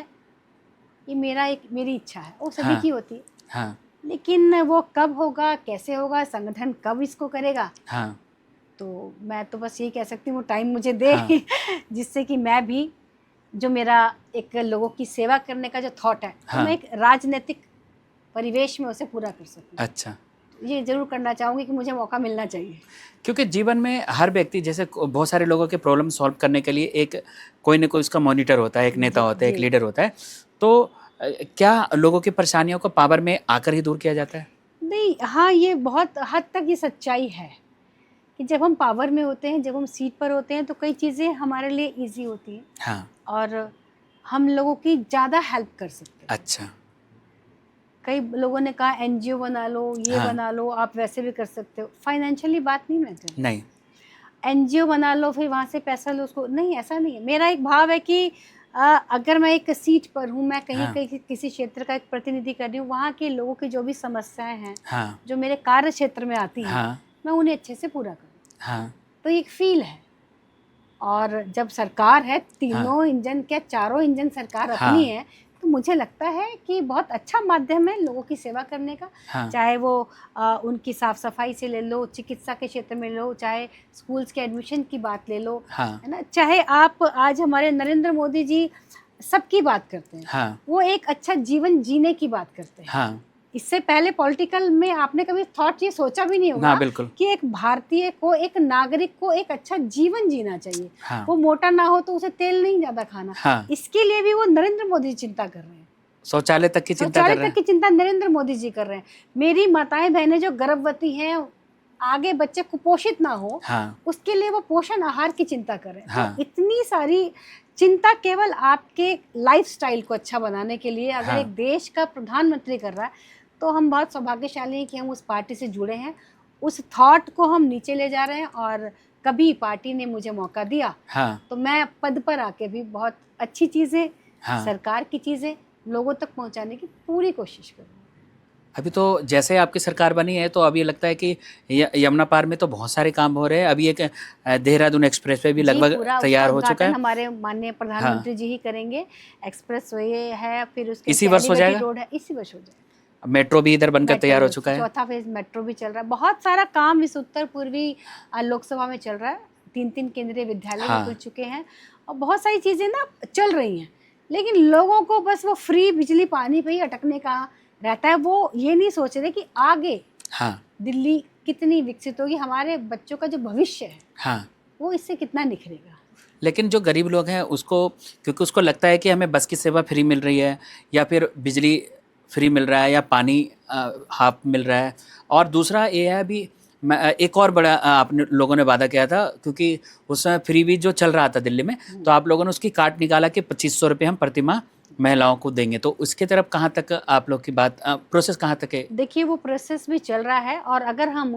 Speaker 1: ये मेरी इच्छा है, वो सभी
Speaker 2: हाँ।
Speaker 1: की होती है।
Speaker 2: हाँ।
Speaker 1: लेकिन वो कब होगा, कैसे होगा, संगठन कब इसको करेगा,
Speaker 2: हाँ।
Speaker 1: तो मैं तो बस यही कह सकती हूँ, टाइम मुझे दे।
Speaker 2: हाँ।
Speaker 1: जिससे कि मैं भी, जो मेरा एक लोगों की सेवा करने का जो थॉट है,
Speaker 2: हाँ।
Speaker 1: तो मैं एक राजनीतिक परिवेश में उसे पूरा कर सकूँ।
Speaker 2: अच्छा।
Speaker 1: ये ज़रूर करना चाहूँगी कि मुझे मौका मिलना चाहिए।
Speaker 2: क्योंकि जीवन में हर व्यक्ति, जैसे बहुत सारे लोगों के प्रॉब्लम सॉल्व करने के लिए एक कोई ना कोई उसका मॉनिटर होता है, एक नेता होता है, एक लीडर होता है। तो क्या लोगों की परेशानियों को पावर में आकर ही दूर किया जाता है?
Speaker 1: नहीं, हाँ, ये बहुत हद तक ये सच्चाई है कि जब हम पावर में होते हैं, जब हम सीट पर होते हैं, तो कई चीज़ें हमारे लिए ईजी होती हैं।
Speaker 2: हाँ।
Speaker 1: और हम लोगों की ज़्यादा हेल्प कर सकते हैं।
Speaker 2: अच्छा।
Speaker 1: कई लोगों ने कहा एनजीओ बना लो, ये
Speaker 2: हाँ।
Speaker 1: बना लो, आप वैसे भी कर सकते हो। फाइनेंशियली बात नहीं मैं करती,
Speaker 2: नहीं।
Speaker 1: एनजीओ बना लो फिर वहाँ से पैसा लो, उसको नहीं, ऐसा नहीं है। मेरा एक भाव है कि अगर मैं एक सीट पर हूँ, मैं कहीं
Speaker 2: हाँ।
Speaker 1: कहीं किसी क्षेत्र का एक प्रतिनिधि कर रही हूँ, वहाँ के लोगों की जो भी समस्याएं हैं
Speaker 2: हाँ
Speaker 1: जो मेरे कार्य क्षेत्र में आती हैं,
Speaker 2: हाँ
Speaker 1: मैं उन्हें अच्छे से पूरा करूँ।
Speaker 2: हाँ
Speaker 1: तो ये एक फील है। और जब सरकार है,
Speaker 2: हाँ
Speaker 1: तीनों इंजन क्या चारों इंजन सरकार अपनी
Speaker 2: हाँ
Speaker 1: है, तो मुझे लगता है कि बहुत अच्छा माध्यम है लोगों की सेवा करने का।
Speaker 2: हाँ
Speaker 1: चाहे वो उनकी साफ सफाई से ले लो, चिकित्सा के क्षेत्र में लो, चाहे स्कूल्स के एडमिशन की बात ले लो,
Speaker 2: हाँ
Speaker 1: है ना, चाहे आप आज हमारे नरेंद्र मोदी जी सबकी बात करते हैं,
Speaker 2: हाँ
Speaker 1: वो एक अच्छा जीवन जीने की बात करते हैं।
Speaker 2: हाँ
Speaker 1: इससे पहले पॉलिटिकल में आपने कभी थॉट ये सोचा भी नहीं
Speaker 2: ना
Speaker 1: होगा
Speaker 2: बिल्कुल।
Speaker 1: कि एक भारतीय को, एक नागरिक को एक अच्छा जीवन जीना चाहिए।
Speaker 2: हाँ
Speaker 1: वो मोटा ना हो तो उसे तेल नहीं ज्यादा खाना,
Speaker 2: हाँ
Speaker 1: इसके लिए भी वो नरेंद्र मोदी चिंता कर रहे हैं।
Speaker 2: शौचालय तक की चिंता कर
Speaker 1: शौचालय
Speaker 2: रहे
Speaker 1: तक की चिंता नरेंद्र मोदी जी कर रहे हैं। मेरी माताएं बहनें जो गर्भवती हैं, आगे बच्चे कुपोषित ना हो,
Speaker 2: हाँ
Speaker 1: उसके लिए वो पोषण आहार की चिंता कर रहे हैं।
Speaker 2: हाँ।
Speaker 1: तो इतनी सारी चिंता केवल आपके लाइफस्टाइल को अच्छा बनाने के लिए अगर
Speaker 2: हाँ।
Speaker 1: एक देश का प्रधानमंत्री कर रहा है, तो हम बहुत सौभाग्यशाली हैं कि हम उस पार्टी से जुड़े हैं। उस थॉट को हम नीचे ले जा रहे हैं, और कभी पार्टी ने मुझे मौका दिया
Speaker 2: हाँ
Speaker 1: तो मैं पद पर आके भी बहुत अच्छी चीज़ें,
Speaker 2: हाँ।
Speaker 1: सरकार की चीज़ें लोगों तक पहुंचाने की पूरी कोशिश करूँगी।
Speaker 2: अभी तो जैसे आपकी सरकार बनी है तो अभी लगता है कि यमुना पार में तो बहुत सारे काम हो रहे हैं। अभी एक देहरादून एक्सप्रेस वे भी
Speaker 1: जी,
Speaker 2: लगभग
Speaker 1: पूरा
Speaker 2: तैयार
Speaker 1: उसका
Speaker 2: हो चुका
Speaker 1: उद्घाटन
Speaker 2: है।
Speaker 1: हमारे माननीय प्रधानमंत्री जी ही करेंगे। एक्सप्रेस वे है, फिर उसके
Speaker 2: इसी वर्ष हो
Speaker 1: एलिवेटेड
Speaker 2: जाएगा?
Speaker 1: रोड है, इसी वर्ष हो जाएगा।
Speaker 2: मेट्रो भी इधर बनकर
Speaker 1: मेट्रो
Speaker 2: तैयार हो
Speaker 1: भी,
Speaker 2: चुका है।
Speaker 1: चौथा फेज मेट्रो भी चल रहा है। बहुत सारा काम इस उत्तर पूर्वी लोकसभा में चल रहा है। 3 केंद्रीय विद्यालय भी
Speaker 2: हाँ।
Speaker 1: खुल चुके हैं, और बहुत सारी चीज़ें ना चल रही हैं। लेकिन लोगों को बस वो फ्री बिजली पानी पे ही अटकने का रहता है। वो ये नहीं सोच रहे कि आगे
Speaker 2: हाँ
Speaker 1: दिल्ली कितनी विकसित होगी, हमारे बच्चों का जो भविष्य है
Speaker 2: हाँ।
Speaker 1: वो इससे कितना निखरेगा।
Speaker 2: लेकिन जो गरीब लोग हैं उसको, क्योंकि उसको लगता है कि हमें बस की सेवा फ्री मिल रही है, या फिर बिजली फ्री मिल रहा है, या पानी हाफ मिल रहा है। और दूसरा ये है, अभी एक और बड़ा आपने लोगों ने वादा किया था, क्योंकि उस समय फ्री भी जो चल रहा था दिल्ली में, तो आप लोगों ने उसकी काट निकाला कि 2500 रुपये हम प्रतिमाह महिलाओं को देंगे। तो उसके तरफ कहाँ तक आप लोग की बात, प्रोसेस कहाँ तक है?
Speaker 1: देखिए, वो प्रोसेस भी चल रहा है, और अगर हम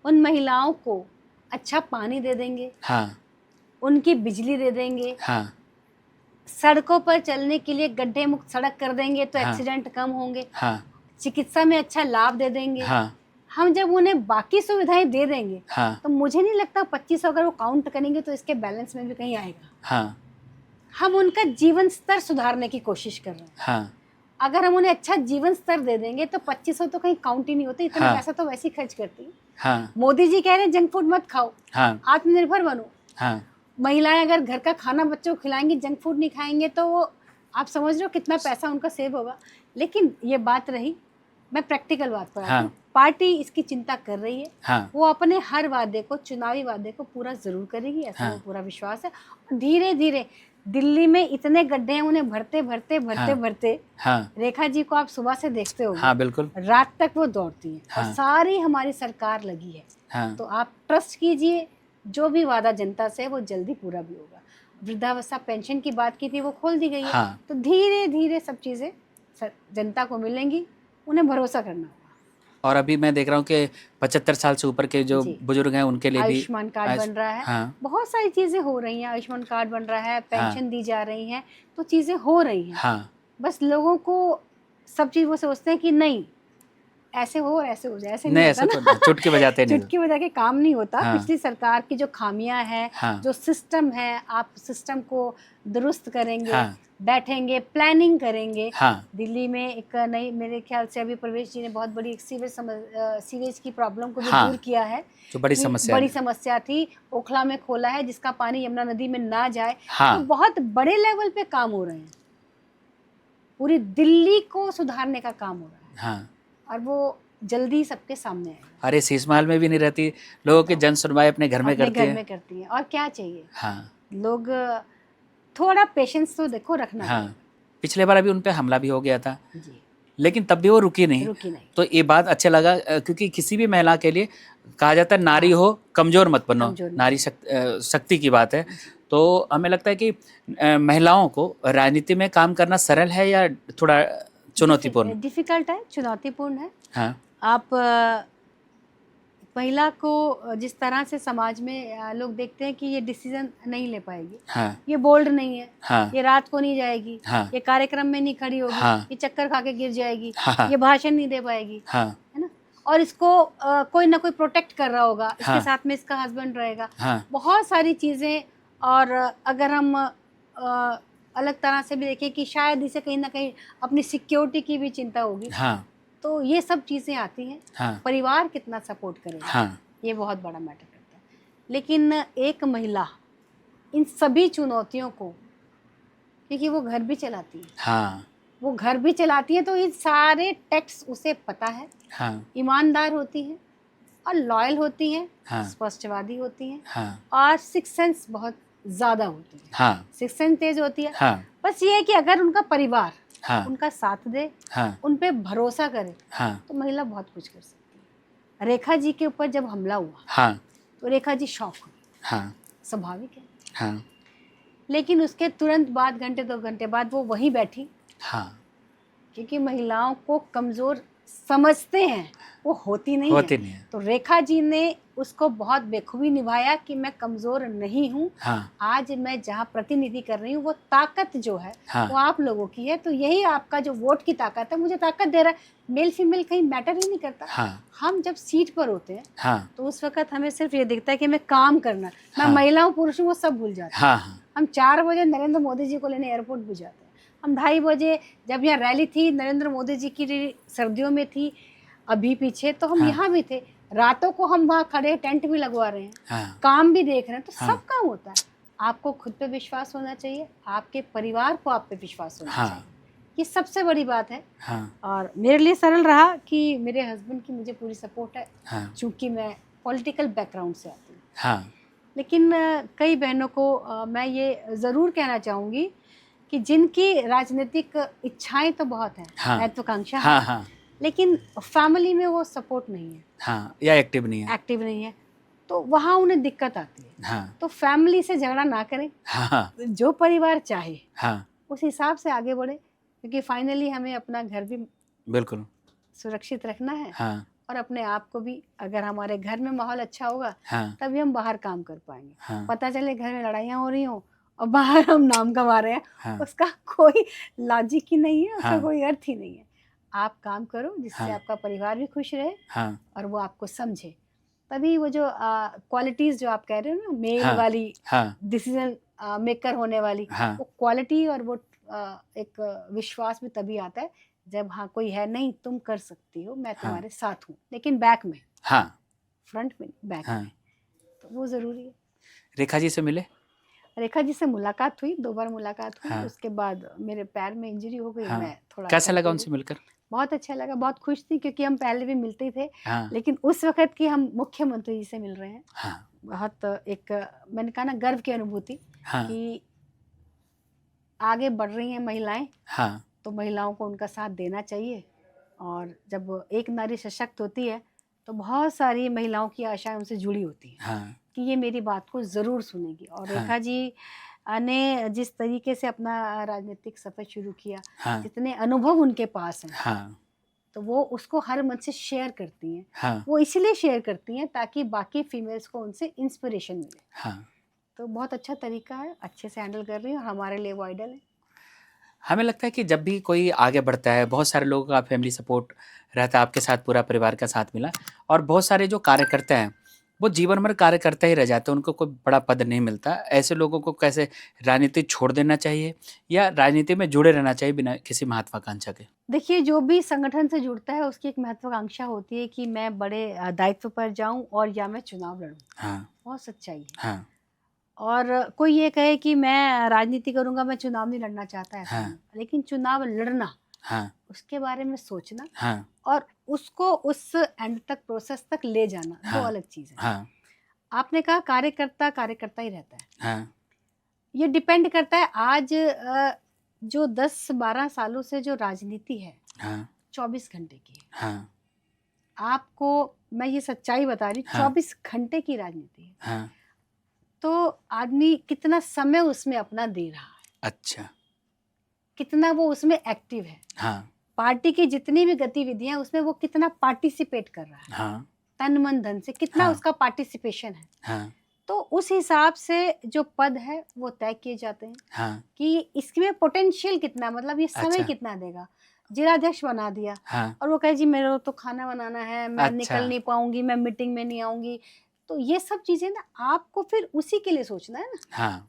Speaker 1: उन महिलाओं को अच्छा पानी दे देंगे,
Speaker 2: हाँ
Speaker 1: उनकी बिजली दे देंगे,
Speaker 2: हाँ
Speaker 1: सड़कों पर चलने के लिए गड्ढे मुक्त सड़क कर देंगे, तो
Speaker 2: हाँ।
Speaker 1: एक्सीडेंट कम होंगे,
Speaker 2: हाँ
Speaker 1: चिकित्सा में अच्छा लाभ दे देंगे,
Speaker 2: हाँ
Speaker 1: हम जब उन्हें बाकी सुविधाएं दे देंगे,
Speaker 2: हाँ
Speaker 1: तो मुझे नहीं लगता 25 अगर वो काउंट करेंगे तो इसके बैलेंस में भी कहीं आएगा।
Speaker 2: हाँ
Speaker 1: हम उनका जीवन स्तर सुधारने की कोशिश कर रहे हैं।
Speaker 2: हाँ
Speaker 1: अगर हम उन्हें अच्छा जीवन स्तर दे देंगे तो 2500 तो कहीं काउंट ही नहीं होते। इतना
Speaker 2: हाँ।
Speaker 1: पैसा तो वैसे ही खर्च करती है।
Speaker 2: हाँ
Speaker 1: मोदी जी कह रहे हैं जंक फूड मत खाओ,
Speaker 2: हाँ
Speaker 1: आत्मनिर्भर बनो।
Speaker 2: हाँ
Speaker 1: महिलाएं अगर घर का खाना बच्चों को खिलाएंगी, जंक फूड नहीं खाएंगे, तो वो आप समझ रहे हो कितना पैसा उनका सेव होगा। लेकिन ये बात रही, मैं प्रैक्टिकल बात पर आती हूँ।
Speaker 2: हाँ।
Speaker 1: पार्टी इसकी चिंता कर रही है।
Speaker 2: हाँ
Speaker 1: वो अपने हर वादे को, चुनावी वादे को पूरा जरूर करेगी, ऐसा
Speaker 2: हाँ।
Speaker 1: वो पूरा विश्वास है। और धीरे धीरे दिल्ली में इतने गड्ढे हैं, उन्हें भरते भरते भरते
Speaker 2: हाँ।
Speaker 1: भरते,
Speaker 2: हाँ
Speaker 1: रेखा जी को आप सुबह से देखते हो,
Speaker 2: हाँ बिल्कुल।
Speaker 1: रात तक वो दौड़ती है,
Speaker 2: हाँ।
Speaker 1: और सारी हमारी सरकार लगी है।
Speaker 2: हाँ
Speaker 1: तो आप ट्रस्ट कीजिए, जो भी वादा जनता से है वो जल्दी पूरा भी होगा। वृद्धावस्था पेंशन की बात की थी, वो खोल दी गई है।
Speaker 2: हाँ।
Speaker 1: तो धीरे धीरे सब चीज़ें जनता को मिलेंगी, उन्हें भरोसा करना होगा।
Speaker 2: और अभी मैं देख रहा हूँ कि 75 साल से ऊपर के जो
Speaker 1: जी।
Speaker 2: बुजुर्ग हैं उनके लिए भी
Speaker 1: आयुष्मान कार्ड बन रहा है।
Speaker 2: हाँ
Speaker 1: बहुत सारी चीज़ें हो रही हैं। आयुष्मान कार्ड बन रहा है, पेंशन दी जा रही हैं, तो चीज़ें हो रही हैं।
Speaker 2: हाँ
Speaker 1: बस लोगों को सब चीज़ वो सोचते हैं कि नहीं ऐसे हो और ऐसे हो जाए, ऐसे
Speaker 2: नहीं,
Speaker 1: नहीं
Speaker 2: ऐसा
Speaker 1: होता
Speaker 2: तो
Speaker 1: ना।
Speaker 2: चुटकी बजाते नहीं।
Speaker 1: चुटकी बजा के काम नहीं होता।
Speaker 2: हाँ।
Speaker 1: पिछली सरकार की जो खामियां हैं,
Speaker 2: हाँ।
Speaker 1: जो सिस्टम है, आप सिस्टम को दुरुस्त करेंगे,
Speaker 2: हाँ।
Speaker 1: बैठेंगे, प्लानिंग करेंगे।
Speaker 2: हाँ
Speaker 1: दिल्ली में एक नई, मेरे ख्याल से अभी प्रवेश जी ने बहुत बड़ी एक सीवेज की प्रॉब्लम को भी
Speaker 2: हाँ।
Speaker 1: दूर किया है।
Speaker 2: जो बड़ी
Speaker 1: कि
Speaker 2: समस्या
Speaker 1: बड़ी
Speaker 2: है।
Speaker 1: समस्या थी, ओखला में खोला है, जिसका पानी यमुना नदी में ना जाए।
Speaker 2: हाँ।
Speaker 1: तो बहुत बड़े लेवल पे काम हो रहे हैं, पूरी दिल्ली को सुधारने का काम हो रहा है,
Speaker 2: हाँ।
Speaker 1: और वो जल्दी सबके सामने आएगा।
Speaker 2: अरे शीश महल में भी नहीं रहती, लोगों की जन सुनवाई अपने घर में
Speaker 1: अपने
Speaker 2: करती
Speaker 1: घर
Speaker 2: है।
Speaker 1: में करती है, और क्या चाहिए।
Speaker 2: हाँ
Speaker 1: लोग थोड़ा पेशेंस तो देखो रखना
Speaker 2: हाँ। पिछले बार अभी उन पे हमला भी हो गया था,
Speaker 1: जी,
Speaker 2: लेकिन तब भी वो रुकी नहीं।
Speaker 1: रुकी नहीं।
Speaker 2: तो ये बात अच्छा लगा, क्योंकि किसी भी महिला के लिए कहा जाता है नारी हो कमजोर मत बनो,
Speaker 1: कमजोर मत।
Speaker 2: नारी शक्ति की बात है। तो हमें लगता है कि महिलाओं को राजनीति में काम करना सरल है या थोड़ा चुनौतीपूर्ण?
Speaker 1: डिफिकल्ट है, चुनौतीपूर्ण है।
Speaker 2: हाँ
Speaker 1: आप महिला को जिस तरह से समाज में लोग देखते हैं कि ये डिसीजन नहीं ले पाएगी,
Speaker 2: हाँ,
Speaker 1: ये बोल्ड नहीं है,
Speaker 2: हाँ,
Speaker 1: ये रात को नहीं जाएगी,
Speaker 2: हाँ,
Speaker 1: ये कार्यक्रम में नहीं खड़ी होगी,
Speaker 2: हाँ,
Speaker 1: ये चक्कर खा के गिर जाएगी,
Speaker 2: हाँ,
Speaker 1: ये भाषण नहीं दे पाएगी,
Speaker 2: हाँ,
Speaker 1: है ना। और इसको कोई ना कोई प्रोटेक्ट कर रहा होगा, इसके
Speaker 2: हाँ,
Speaker 1: साथ में इसका हस्बैंड रहेगा,
Speaker 2: हाँ,
Speaker 1: बहुत सारी चीज़ें। और अगर हम अलग तरह से भी देखें कि शायद इसे कहीं ना कहीं अपनी सिक्योरिटी की भी चिंता होगी,
Speaker 2: हाँ,
Speaker 1: तो ये सब चीज़ें आती हैं।
Speaker 2: हाँ,
Speaker 1: परिवार कितना सपोर्ट करेगा,
Speaker 2: हाँ,
Speaker 1: ये बहुत बड़ा मैटर करता है। लेकिन एक महिला इन सभी चुनौतियों को, क्योंकि वो घर भी चलाती है,
Speaker 2: हाँ,
Speaker 1: वो घर भी चलाती है, तो ये सारे टैक्स उसे पता है,
Speaker 2: हाँ,
Speaker 1: ईमानदार होती हैं और लॉयल होती हैं,
Speaker 2: हाँ,
Speaker 1: स्पष्टवादी होती हैं,
Speaker 2: हाँ,
Speaker 1: और सिक्स सेंस बहुत ज़्यादा होती है,
Speaker 2: हाँ,
Speaker 1: सिक्स सेंस तेज होती है।
Speaker 2: हाँ,
Speaker 1: बस ये है कि अगर उनका परिवार
Speaker 2: हाँ,
Speaker 1: उनका साथ दे,
Speaker 2: हाँ,
Speaker 1: उन पे भरोसा करे,
Speaker 2: हाँ,
Speaker 1: तो महिला बहुत कुछ कर सकती है। रेखा जी के ऊपर जब हमला हुआ
Speaker 2: हाँ,
Speaker 1: तो रेखा जी शॉक हुई,
Speaker 2: हाँ,
Speaker 1: स्वाभाविक है।
Speaker 2: हाँ,
Speaker 1: लेकिन उसके तुरंत बाद, घंटे 2 घंटे बाद, वो वहीं बैठी,
Speaker 2: हाँ,
Speaker 1: क्योंकि महिलाओं को कमज़ोर समझते हैं, वो होती नहीं
Speaker 2: होती
Speaker 1: है।
Speaker 2: नहीं है।
Speaker 1: तो रेखा जी ने उसको बहुत बेखूबी निभाया कि मैं कमज़ोर नहीं हूँ,
Speaker 2: हाँ,
Speaker 1: आज मैं जहाँ प्रतिनिधि कर रही हूँ वो ताकत जो है
Speaker 2: हाँ,
Speaker 1: वो आप लोगों की है, तो यही आपका जो वोट की ताकत है मुझे ताकत दे रहा है। मेल फीमेल कहीं मैटर ही नहीं करता।
Speaker 2: हाँ,
Speaker 1: हम जब सीट पर होते हैं
Speaker 2: हाँ,
Speaker 1: तो उस वक्त हमें सिर्फ ये दिखता है कि मैं काम करना है। मैं
Speaker 2: हाँ,
Speaker 1: महिला हूँ, पुरुष हूँ, वो सब भूल जाते हैं।
Speaker 2: हाँ, हाँ,
Speaker 1: हम 4 बजे नरेंद्र मोदी जी को लेने एयरपोर्ट भी जाते हैं। हम 2:30 बजे जब यहाँ रैली थी, नरेंद्र मोदी जी की सर्दियों में थी अभी पीछे, तो हम
Speaker 2: हाँ,
Speaker 1: यहाँ भी थे। रातों को हम वहाँ खड़े टेंट भी लगवा रहे हैं,
Speaker 2: हाँ,
Speaker 1: काम भी देख रहे हैं, तो
Speaker 2: हाँ,
Speaker 1: सब काम होता है। आपको खुद पे विश्वास होना चाहिए, आपके परिवार को आप पे विश्वास होना
Speaker 2: हाँ,
Speaker 1: चाहिए, ये सबसे बड़ी बात है।
Speaker 2: हाँ,
Speaker 1: और मेरे लिए सरल रहा कि मेरे हस्बैंड की मुझे पूरी सपोर्ट है,
Speaker 2: हाँ,
Speaker 1: चूँकि मैं पॉलिटिकल बैकग्राउंड से आती हूँ।
Speaker 2: हाँ,
Speaker 1: लेकिन कई बहनों को मैं ये ज़रूर कहना चाहूँगी कि जिनकी राजनीतिक इच्छाएं तो बहुत हैं,
Speaker 2: हाँ,
Speaker 1: महत्वाकांक्षा
Speaker 2: हाँ,
Speaker 1: है,
Speaker 2: हाँ,
Speaker 1: लेकिन फैमिली में वो सपोर्ट नहीं है,
Speaker 2: हाँ, या एक्टिव नहीं है।
Speaker 1: एक्टिव नहीं है, तो वहाँ उन्हें दिक्कत आती है।
Speaker 2: हाँ,
Speaker 1: तो फैमिली से झगड़ा ना करें,
Speaker 2: हाँ,
Speaker 1: जो परिवार चाहे
Speaker 2: हाँ,
Speaker 1: उस हिसाब से आगे बढ़े, क्योंकि फाइनली हमें अपना घर भी
Speaker 2: बिल्कुल।
Speaker 1: सुरक्षित रखना है,
Speaker 2: हाँ,
Speaker 1: और अपने आप को भी। अगर हमारे घर में माहौल अच्छा होगा
Speaker 2: हाँ,
Speaker 1: तभी हम बाहर काम कर पाएंगे।
Speaker 2: हाँ,
Speaker 1: पता चले घर में लड़ाइयाँ हो रही हों और बाहर हम नाम कमा रहे हैं,
Speaker 2: हाँ,
Speaker 1: उसका कोई लॉजिक ही नहीं है, उसका
Speaker 2: हाँ,
Speaker 1: कोई अर्थ ही नहीं है। आप काम करो जिससे
Speaker 2: हाँ,
Speaker 1: आपका परिवार भी खुश रहे
Speaker 2: हाँ,
Speaker 1: और वो आपको समझे। तभी वो जो क्वालिटीज़ जो आप कह रहे हो ना, मेल
Speaker 2: हाँ,
Speaker 1: वाली,
Speaker 2: हाँ,
Speaker 1: डिसीजन मेकर होने वाली,
Speaker 2: हाँ,
Speaker 1: वो क्वालिटी और वो एक विश्वास भी तभी आता है जब हाँ कोई है, नहीं तुम कर सकती हो, मैं
Speaker 2: हाँ,
Speaker 1: तुम्हारे साथ हूँ, लेकिन बैक में,
Speaker 2: हाँ,
Speaker 1: फ्रंट में, बैक
Speaker 2: हाँ।
Speaker 1: में, तो वो ज़रूरी है।
Speaker 2: रेखा जी से मिले?
Speaker 1: रेखा जी से मुलाकात हुई, 2 बार मुलाकात हुई।
Speaker 2: हाँ,
Speaker 1: उसके बाद मेरे पैर में इंजरी हो गई,
Speaker 2: हाँ।
Speaker 1: मैं थोड़ा
Speaker 2: कैसा लगा
Speaker 1: कमज़ोर
Speaker 2: उनसे मिलकर?
Speaker 1: बहुत अच्छा लगा, बहुत खुश थी, क्योंकि हम पहले भी मिलते ही थे,
Speaker 2: हाँ,
Speaker 1: लेकिन उस वक़्त की हम मुख्यमंत्री जी से मिल रहे हैं।
Speaker 2: हाँ,
Speaker 1: बहुत एक मैंने कहा ना, गर्व की अनुभूति
Speaker 2: हाँ,
Speaker 1: कि आगे बढ़ रही हैं महिलाएँ,
Speaker 2: हाँ,
Speaker 1: तो महिलाओं को उनका साथ देना चाहिए। और जब एक नारी सशक्त होती है, तो बहुत सारी महिलाओं की आशाएँ उनसे जुड़ी होती हैं
Speaker 2: हाँ,
Speaker 1: कि ये मेरी बात को ज़रूर सुनेगी। और
Speaker 2: हाँ,
Speaker 1: रेखा जी ने जिस तरीके से अपना राजनीतिक सफ़र शुरू किया,
Speaker 2: हाँ,
Speaker 1: जितने अनुभव उनके पास हैं,
Speaker 2: हाँ,
Speaker 1: तो वो उसको हर मन से शेयर करती हैं।
Speaker 2: हाँ,
Speaker 1: वो इसलिए शेयर करती हैं ताकि बाकी फीमेल्स को उनसे इंस्पिरेशन मिले।
Speaker 2: हाँ।
Speaker 1: तो बहुत अच्छा तरीका है, अच्छे से हैंडल कर रही हैं और हमारे लिए वो आइडल है।
Speaker 2: हमें लगता है कि जब भी कोई आगे बढ़ता है, बहुत सारे लोगों का फैमिली सपोर्ट रहता है, आपके साथ पूरा परिवार का साथ मिला, और बहुत सारे जो कार्यकर्ता हैं, वो जीवन भर कार्य करते ही रह जाते हैं, उनको कोई बड़ा पद नहीं मिलता। ऐसे लोगों को कैसे राजनीति छोड़ देना चाहिए या राजनीति में जुड़े रहना चाहिए बिना किसी महत्वाकांक्षा के?
Speaker 1: देखिए, जो भी संगठन से जुड़ता है उसकी एक महत्वाकांक्षा होती है कि मैं बड़े दायित्व पर जाऊँ और या मैं चुनाव लड़ूँ।
Speaker 2: हाँ,
Speaker 1: बहुत सच्चाई है।
Speaker 2: हाँ,
Speaker 1: और कोई ये कहे कि मैं राजनीति करूँगा, मैं चुनाव नहीं लड़ना चाहता, ऐसा
Speaker 2: हाँ,
Speaker 1: नहीं। लेकिन चुनाव लड़ना,
Speaker 2: हाँ,
Speaker 1: उसके बारे में सोचना
Speaker 2: हाँ,
Speaker 1: और उसको उस एंड तक, प्रोसेस तक ले जाना, दो
Speaker 2: हाँ,
Speaker 1: अलग चीज़ है।
Speaker 2: हाँ,
Speaker 1: आपने कहा कार्यकर्ता कार्यकर्ता ही रहता है,
Speaker 2: हाँ,
Speaker 1: ये डिपेंड करता है। आज जो 10-12 सालों से जो राजनीति है,
Speaker 2: हाँ,
Speaker 1: 24 घंटे की है।
Speaker 2: हाँ,
Speaker 1: आपको मैं ये सच्चाई बता रही हूँ,
Speaker 2: हाँ,
Speaker 1: 24 घंटे की राजनीति है,
Speaker 2: हाँ,
Speaker 1: तो आदमी कितना समय उसमें अपना दे रहा है,
Speaker 2: अच्छा,
Speaker 1: कितना वो उसमें एक्टिव है,
Speaker 2: हाँ,
Speaker 1: पार्टी की जितनी भी गतिविधियां उसमें वो कितना पार्टिसिपेट कर रहा है,
Speaker 2: हाँ,
Speaker 1: तन मन धन से, कितना
Speaker 2: हाँ।
Speaker 1: उसका पार्टिसिपेशन है।
Speaker 2: हाँ,
Speaker 1: तो उस हिसाब से जो पद है वो तय किए जाते हैं
Speaker 2: हाँ,
Speaker 1: कि इसमें पोटेंशियल कितना, मतलब ये समय
Speaker 2: अच्छा।
Speaker 1: कितना देगा। जिलाध्यक्ष बना दिया
Speaker 2: हाँ,
Speaker 1: और वो कहे जी मेरे को तो खाना बनाना है, मैं
Speaker 2: अच्छा।
Speaker 1: निकल नहीं पाऊंगी, मैं मीटिंग में नहीं आऊंगी। तो ये सब चीजें ना आपको फिर उसी के लिए सोचना है ना।
Speaker 2: हाँ,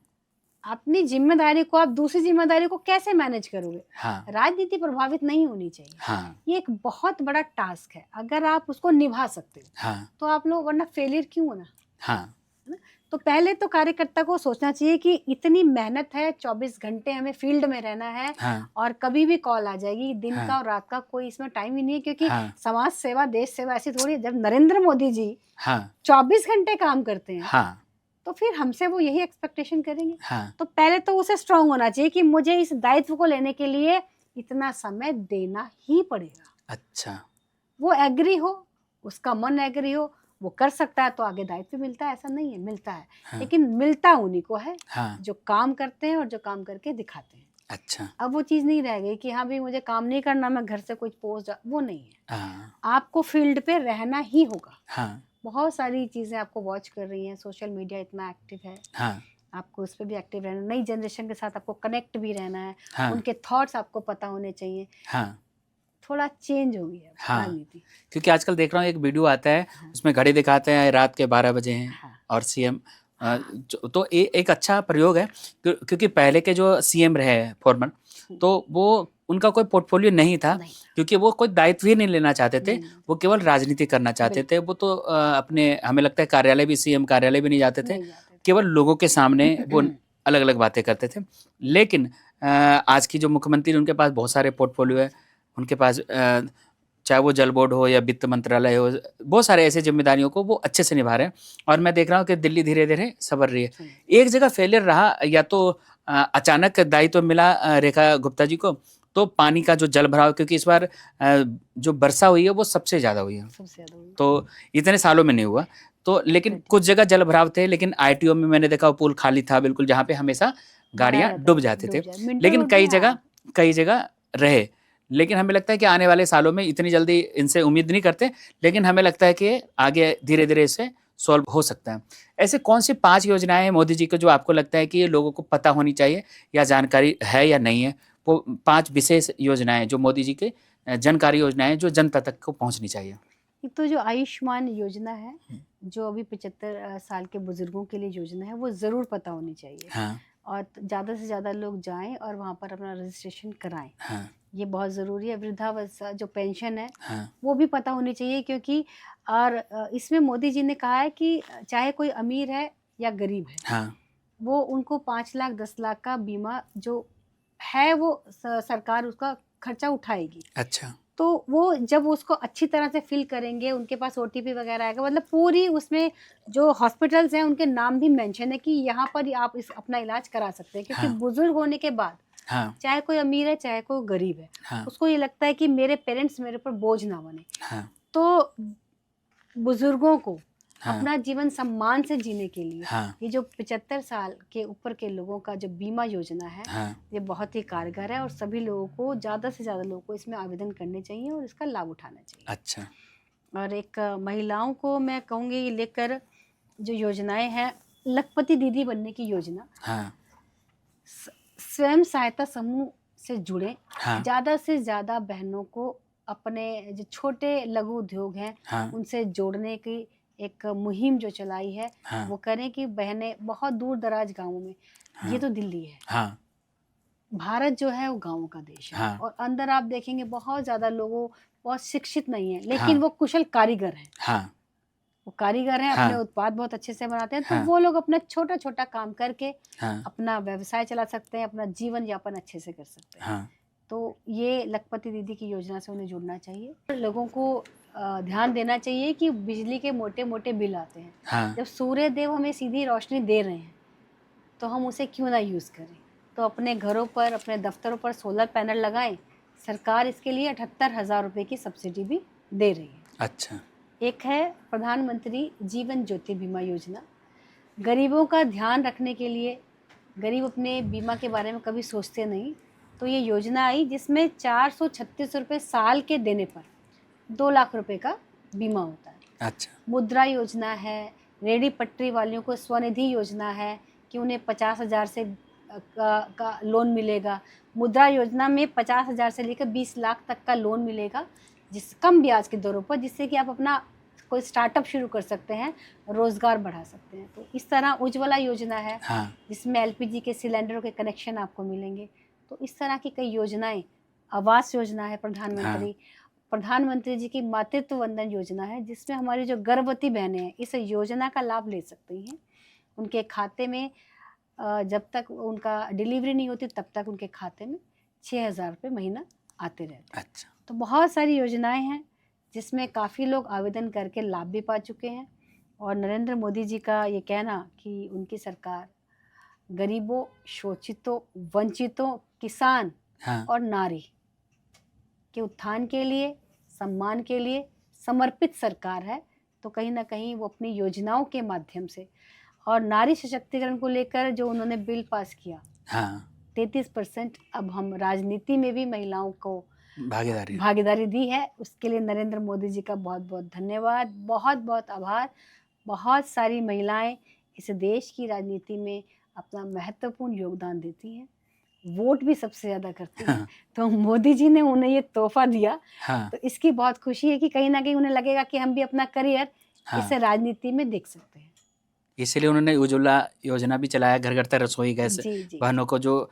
Speaker 1: अपनी जिम्मेदारी को आप दूसरी जिम्मेदारी को कैसे मैनेज करोगे।
Speaker 2: हाँ,
Speaker 1: राजनीति प्रभावित नहीं होनी चाहिए।
Speaker 2: हाँ,
Speaker 1: ये एक बहुत बड़ा टास्क है, अगर आप उसको निभा सकते हो
Speaker 2: हाँ,
Speaker 1: तो आप लोग, वरना फेलियर क्यों होना,
Speaker 2: हाँ,
Speaker 1: है ना। तो पहले तो कार्यकर्ता को सोचना चाहिए कि इतनी मेहनत है, 24 घंटे हमें फील्ड में रहना है
Speaker 2: हाँ,
Speaker 1: और कभी भी कॉल आ जाएगी, दिन
Speaker 2: हाँ।
Speaker 1: का और रात का कोई इसमें टाइम ही नहीं है, क्योंकि
Speaker 2: हाँ।
Speaker 1: समाज सेवा, देश सेवा ऐसी थोड़ी है। जब नरेंद्र मोदी जी
Speaker 2: हाँ,
Speaker 1: 24 घंटे काम करते हैं
Speaker 2: हाँ,
Speaker 1: तो फिर हमसे वो यही एक्सपेक्टेशन करेंगे।
Speaker 2: हाँ,
Speaker 1: तो पहले तो उसे स्ट्रांग होना चाहिए कि मुझे इस दायित्व को लेने के लिए इतना समय देना ही पड़ेगा।
Speaker 2: अच्छा,
Speaker 1: वो एग्री हो, उसका मन एग्री हो, वो कर सकता है तो आगे दायित्व मिलता है, ऐसा नहीं है, मिलता है।
Speaker 2: हाँ,
Speaker 1: लेकिन मिलता उन्हीं को है
Speaker 2: हाँ,
Speaker 1: जो काम करते हैं और जो काम करके दिखाते हैं।
Speaker 2: अच्छा,
Speaker 1: अब वो चीज़ नहीं रह गई कि हाँ भाई मुझे काम नहीं करना, मैं घर से कुछ पोस्ट, वो नहीं है।
Speaker 2: हाँ,
Speaker 1: आपको फील्ड पे रहना ही होगा।
Speaker 2: हाँ,
Speaker 1: बहुत सारी चीज़ें आपको वॉच कर रही हैं, सोशल मीडिया इतना एक्टिव है,
Speaker 2: हाँ,
Speaker 1: आपको उस पर भी एक्टिव रहना, नई जनरेशन के साथ आपको कनेक्ट भी रहना है,
Speaker 2: हाँ,
Speaker 1: उनके थॉट्स आपको पता होने चाहिए।
Speaker 2: हाँ,
Speaker 1: थोड़ा चेंज हो गई है
Speaker 2: हाँ।
Speaker 1: राजनीति।
Speaker 2: क्योंकि आजकल देख रहा हूँ एक वीडियो आता है,
Speaker 1: हाँ।
Speaker 2: उसमें घड़ी दिखाते हैं रात के 12 बजे हैं
Speaker 1: हाँ।
Speaker 2: और सीएम तो एक अच्छा प्रयोग है क्योंकि पहले के जो सीएम रहे फॉर्मर, तो वो उनका कोई पोर्टफोलियो नहीं था,
Speaker 1: नहीं,
Speaker 2: क्योंकि वो कोई दायित्व ही नहीं लेना चाहते थे,
Speaker 1: नहीं,
Speaker 2: वो केवल राजनीति करना चाहते थे।
Speaker 1: बिल्कुल।
Speaker 2: वो तो अपने, हमें लगता है कार्यालय भी, सीएम कार्यालय भी नहीं जाते थे,
Speaker 1: नहीं जाते थे।
Speaker 2: केवल लोगों के सामने वो अलग अलग बातें करते थे। लेकिन आज की जो मुख्यमंत्री, उनके पास बहुत सारे पोर्टफोलियो है, उनके पास चाहे वो जल बोर्ड हो या वित्त मंत्रालय हो, बहुत सारे ऐसे जिम्मेदारियों को वो अच्छे से निभा रहे हैं। और मैं देख रहा हूँ कि दिल्ली धीरे धीरे संवर रही है।
Speaker 1: सही।
Speaker 2: एक जगह फेलियर रहा, या तो अचानक दायित्व मिला रेखा गुप्ता जी को, तो पानी का जो जल भराव, क्योंकि इस बार जो वर्षा हुई है वो सबसे ज़्यादा हुई है,
Speaker 1: सबसे ज्यादा हुई।
Speaker 2: तो इतने सालों में नहीं हुआ। तो लेकिन कुछ जगह जल भराव थे, लेकिन आईटीओ में मैंने देखा वो पुल खाली था बिल्कुल, जहाँ पे हमेशा गाड़ियाँ डूब जाते थे। लेकिन कई जगह रहे। लेकिन हमें लगता है कि आने वाले सालों में, इतनी जल्दी इनसे उम्मीद नहीं करते, लेकिन हमें लगता है कि आगे धीरे धीरे इसे सॉल्व हो सकता है। ऐसे कौन सी 5 योजनाएं हैं मोदी जी को जो आपको लगता है कि ये लोगों को पता होनी चाहिए, या जानकारी है या नहीं है? वो 5 विशेष योजनाएं जो मोदी जी के जनकारी योजनाएं जो जनता तक को पहुंचनी चाहिए।
Speaker 1: एक तो जो आयुष्मान योजना है, जो अभी 75 साल के बुजुर्गों के लिए योजना है, वो ज़रूर पता होनी चाहिए।
Speaker 2: हाँ,
Speaker 1: और ज़्यादा से ज़्यादा लोग जाएं और वहाँ पर अपना रजिस्ट्रेशन कराएं,
Speaker 2: हाँ,
Speaker 1: ये बहुत ज़रूरी है। वृद्धावस्था जो पेंशन है
Speaker 2: हाँ,
Speaker 1: वो भी पता होनी चाहिए, क्योंकि और इसमें मोदी जी ने कहा है कि चाहे कोई अमीर है या गरीब है,
Speaker 2: हाँ,
Speaker 1: वो उनको 5 लाख 10 लाख का बीमा जो है वो सरकार उसका खर्चा उठाएगी।
Speaker 2: अच्छा,
Speaker 1: तो वो जब उसको अच्छी तरह से फिल करेंगे, उनके पास ओटीपी वगैरह आएगा, मतलब पूरी उसमें जो हॉस्पिटल्स हैं उनके नाम भी मेंशन है कि यहाँ पर आप इस अपना इलाज करा सकते हैं, क्योंकि
Speaker 2: हाँ,
Speaker 1: बुजुर्ग होने के बाद
Speaker 2: हाँ,
Speaker 1: चाहे कोई अमीर है चाहे कोई गरीब है,
Speaker 2: हाँ,
Speaker 1: उसको ये लगता है कि मेरे पेरेंट्स मेरे ऊपर बोझ ना बने।
Speaker 2: हाँ,
Speaker 1: तो बुजुर्गों को
Speaker 2: हाँ,
Speaker 1: अपना जीवन सम्मान से जीने के लिए
Speaker 2: हाँ,
Speaker 1: ये जो 75 साल के ऊपर के लोगों का जो बीमा योजना है,
Speaker 2: हाँ,
Speaker 1: ये बहुत ही कारगर है और सभी लोगों को, ज़्यादा से ज़्यादा लोगों को इसमें आवेदन करने चाहिए और इसका लाभ उठाना चाहिए।
Speaker 2: अच्छा,
Speaker 1: और एक महिलाओं को मैं कहूँगी ये लेकर जो योजनाएं हैं, लखपति दीदी बनने की योजना,
Speaker 2: हाँ,
Speaker 1: स्वयं सहायता समूह से जुड़े,
Speaker 2: हाँ,
Speaker 1: ज़्यादा से ज़्यादा बहनों को अपने जो छोटे लघु उद्योग हैं
Speaker 2: हाँ,
Speaker 1: उनसे जोड़ने की एक मुहिम जो चलाई है,
Speaker 2: हाँ,
Speaker 1: वो करें कि बहनें बहुत दूर दराज गाँवों में,
Speaker 2: हाँ,
Speaker 1: ये तो दिल्ली है,
Speaker 2: हाँ,
Speaker 1: भारत जो है वो गाँवों का देश है।
Speaker 2: हाँ,
Speaker 1: और अंदर आप देखेंगे बहुत ज़्यादा लोगों, बहुत शिक्षित नहीं है,
Speaker 2: हाँ,
Speaker 1: लेकिन वो कुशल कारीगर हैं,
Speaker 2: हाँ,
Speaker 1: वो कारीगर हैं,
Speaker 2: हाँ,
Speaker 1: अपने उत्पाद बहुत अच्छे से बनाते हैं। तो
Speaker 2: हाँ,
Speaker 1: वो लोग अपना छोटा छोटा काम करके
Speaker 2: हाँ,
Speaker 1: अपना व्यवसाय चला सकते हैं, अपना जीवन यापन अच्छे से कर सकते हैं।
Speaker 2: हाँ,
Speaker 1: तो ये लखपति दीदी की योजना से उन्हें जुड़ना चाहिए। लोगों को ध्यान देना चाहिए कि बिजली के मोटे मोटे बिल आते हैं,
Speaker 2: हाँ,
Speaker 1: जब सूर्य देव हमें सीधी रोशनी दे रहे हैं तो हम उसे क्यों ना यूज़ करें। तो अपने घरों पर, अपने दफ्तरों पर सोलर पैनल लगाएं। सरकार इसके लिए 78,000 रुपये की सब्सिडी भी दे रही है।
Speaker 2: अच्छा,
Speaker 1: एक है प्रधानमंत्री जीवन ज्योति बीमा योजना, गरीबों का ध्यान रखने के लिए। गरीब अपने बीमा के बारे में कभी सोचते नहीं, तो ये योजना आई जिसमें 436 रुपये साल के देने पर 2 लाख रुपए का बीमा होता है।
Speaker 2: अच्छा।
Speaker 1: मुद्रा योजना है, रेहड़ी पटरी वालियों को स्वनिधि योजना है कि उन्हें 50,000 से का लोन मिलेगा। मुद्रा योजना में 50,000 से लेकर 20 लाख तक का लोन मिलेगा, जिस कम ब्याज के दरों पर, जिससे कि आप अपना कोई स्टार्टअप शुरू कर सकते हैं, रोज़गार बढ़ा सकते हैं। तो इस तरह उज्ज्वला योजना है,
Speaker 2: हाँ,
Speaker 1: जिसमें एलपीजी के सिलेंडरों के कनेक्शन आपको मिलेंगे। तो इस तरह की कई योजनाएँ, आवास योजना है
Speaker 2: हाँ,
Speaker 1: प्रधानमंत्री जी की मातृत्व वंदन योजना है, जिसमें हमारी जो गर्भवती बहनें हैं, इस योजना का लाभ ले सकती हैं। उनके खाते में जब तक उनका डिलीवरी नहीं होती, तब तक उनके खाते में 6,000 रुपये महीना आते रहते हैं।
Speaker 2: अच्छा।
Speaker 1: तो बहुत सारी योजनाएँ हैं, जिसमें काफ़ी लोग आवेदन करके लाभ भी पा चुके हैं। और नरेंद्र मोदी जी का ये कहना कि उनकी सरकार गरीबों, शोषितों, वंचितों, किसान
Speaker 2: हाँ,
Speaker 1: और नारी के उत्थान के लिए, सम्मान के लिए समर्पित सरकार है। तो कहीं न कहीं वो अपनी योजनाओं के माध्यम से और नारी सशक्तिकरण को लेकर जो उन्होंने बिल पास किया,
Speaker 2: हाँ,
Speaker 1: 33% अब हम राजनीति में भी महिलाओं को
Speaker 2: भागीदारी।
Speaker 1: भागीदारी दी है, उसके लिए नरेंद्र मोदी जी का बहुत-बहुत धन्यवाद, बहुत-बहुत आभार। बहुत सारी महिलाएँ इस देश की राजनीति में अपना महत्वपूर्ण योगदान देती हैं, वोट भी सबसे ज़्यादा करती हैं।
Speaker 2: हाँ,
Speaker 1: तो मोदी जी ने उन्हें ये तोहफ़ा दिया,
Speaker 2: हाँ,
Speaker 1: तो इसकी बहुत खुशी है कि कहीं न कहीं उन्हें लगेगा कि हम भी अपना करियर इस
Speaker 2: हाँ।
Speaker 1: राजनीति में देख सकते हैं।
Speaker 2: इसीलिए उन्होंने उज्ज्वला योजना भी चलाया, घर-घर तक रसोई गैस
Speaker 1: जी, जी।
Speaker 2: बहनों को जो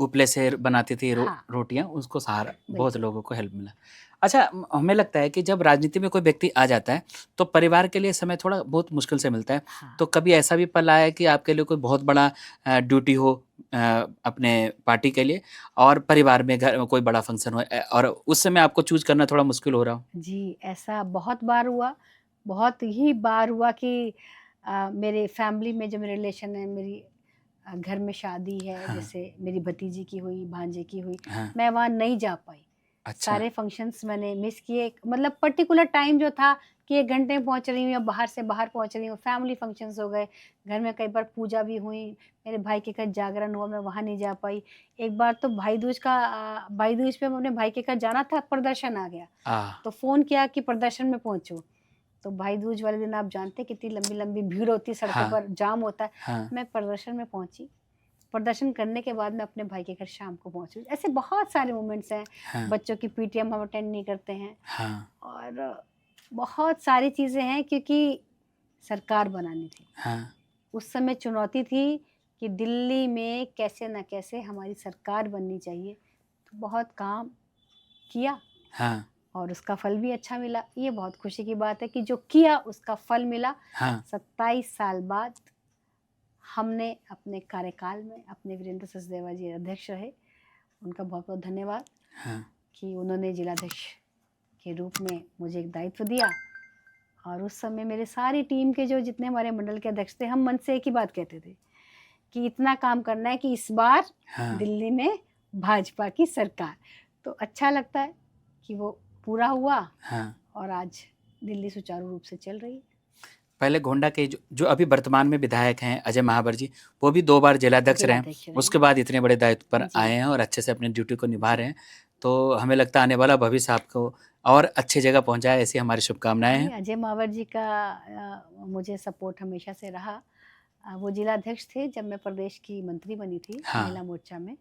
Speaker 2: उपले से बनाती थी
Speaker 1: हाँ,
Speaker 2: रोटियाँ, उसको सहारा बहुत
Speaker 1: बिल्कुल।
Speaker 2: लोगों को हेल्प मिला। अच्छा, हमें लगता है कि जब राजनीति में कोई व्यक्ति आ जाता है, तो परिवार के लिए समय थोड़ा बहुत मुश्किल से मिलता है।
Speaker 1: हाँ।
Speaker 2: तो कभी ऐसा भी पल आया है कि आपके लिए कोई बहुत बड़ा ड्यूटी हो अपने पार्टी के लिए और परिवार में घर में कोई बड़ा फंक्शन हो और उस समय आपको चूज़ करना थोड़ा मुश्किल हो रहा हो?
Speaker 1: जी, ऐसा बहुत बार हुआ, बहुत ही बार हुआ कि मेरे फैमिली में जो मेरे रिलेशन है, मेरी घर में शादी है,
Speaker 2: हाँ,
Speaker 1: जैसे मेरी भतीजी की हुई, भांजे की हुई,
Speaker 2: हाँ।
Speaker 1: मैं वहाँ नहीं जा पाई।
Speaker 2: अच्छा,
Speaker 1: सारे फंक्शंस मैंने मिस किए, मतलब पर्टिकुलर टाइम जो था कि 1 घंटे में पहुँच रही हूँ या बाहर से बाहर पहुँच रही हूँ, फैमिली फंक्शंस हो गए, घर में कई बार पूजा भी हुई, मेरे भाई के घर जागरण हुआ, मैं वहाँ नहीं जा पाई। एक बार तो भाई दूज पे अपने भाई के घर जाना था, प्रदर्शन आ गया,
Speaker 2: आह!
Speaker 1: तो फ़ोन किया कि प्रदर्शन में पहुँचो। तो भाई दूज वाले दिन आप जानते हैं कितनी लंबी-लंबी भीड़ होती है, सड़कों
Speaker 2: हाँ,
Speaker 1: पर जाम होता है।
Speaker 2: हाँ,
Speaker 1: मैं प्रदर्शन में पहुँची, प्रदर्शन करने के बाद मैं अपने भाई के घर शाम को पहुँची। ऐसे बहुत सारे मोमेंट्स हैं,
Speaker 2: हाँ,
Speaker 1: बच्चों की पीटीएम हम अटेंड नहीं करते हैं
Speaker 2: हाँ,
Speaker 1: और बहुत सारी चीज़ें हैं, क्योंकि सरकार बनानी थी।
Speaker 2: हाँ,
Speaker 1: उस समय चुनौती थी कि दिल्ली में कैसे न कैसे हमारी सरकार बननी चाहिए, तो बहुत काम किया
Speaker 2: हाँ,
Speaker 1: और उसका फल भी अच्छा मिला। ये बहुत खुशी की बात है कि जो किया उसका फल मिला।
Speaker 2: हाँ,
Speaker 1: 27 साल बाद हमने अपने कार्यकाल में अपने वीरेंद्र सचदेवा जी अध्यक्ष रहे, उनका बहुत-बहुत धन्यवाद
Speaker 2: हाँ,
Speaker 1: कि उन्होंने जिलाध्यक्ष के रूप में मुझे एक दायित्व दिया। और उस समय मेरे सारी टीम के जो जितने हमारे मंडल के अध्यक्ष थे, हम मन से एक ही बात कहते थे कि इतना काम करना है कि इस बार
Speaker 2: हाँ,
Speaker 1: दिल्ली में भाजपा की सरकार। तो अच्छा लगता है कि वो पूरा हुआ
Speaker 2: हाँ।
Speaker 1: और आज दिल्ली सुचारू रूप से चल रही है।
Speaker 2: पहले गोंडा के जो अभी वर्तमान में विधायक हैं अजय महावर जी, वो भी 2 बार जिलाध्यक्ष रहे हैं।
Speaker 1: जिलाध्यक्ष रहे
Speaker 2: उसके
Speaker 1: हैं।
Speaker 2: बाद इतने बड़े दायित्व पर
Speaker 1: जी,
Speaker 2: आए हैं और अच्छे से अपनी ड्यूटी को निभा
Speaker 1: जी।
Speaker 2: रहे हैं। तो हमें लगता है आने वाला भविष्य आपको और अच्छी जगह पहुँचाए, ऐसी हमारी शुभकामनाएँ
Speaker 1: नहीं,
Speaker 2: हैं।
Speaker 1: अजय मावर जी का मुझे सपोर्ट हमेशा से रहा। वो जिलाध्यक्ष थे जब मैं प्रदेश की मंत्री बनी थी
Speaker 2: हाँ,
Speaker 1: महिला मोर्चा में,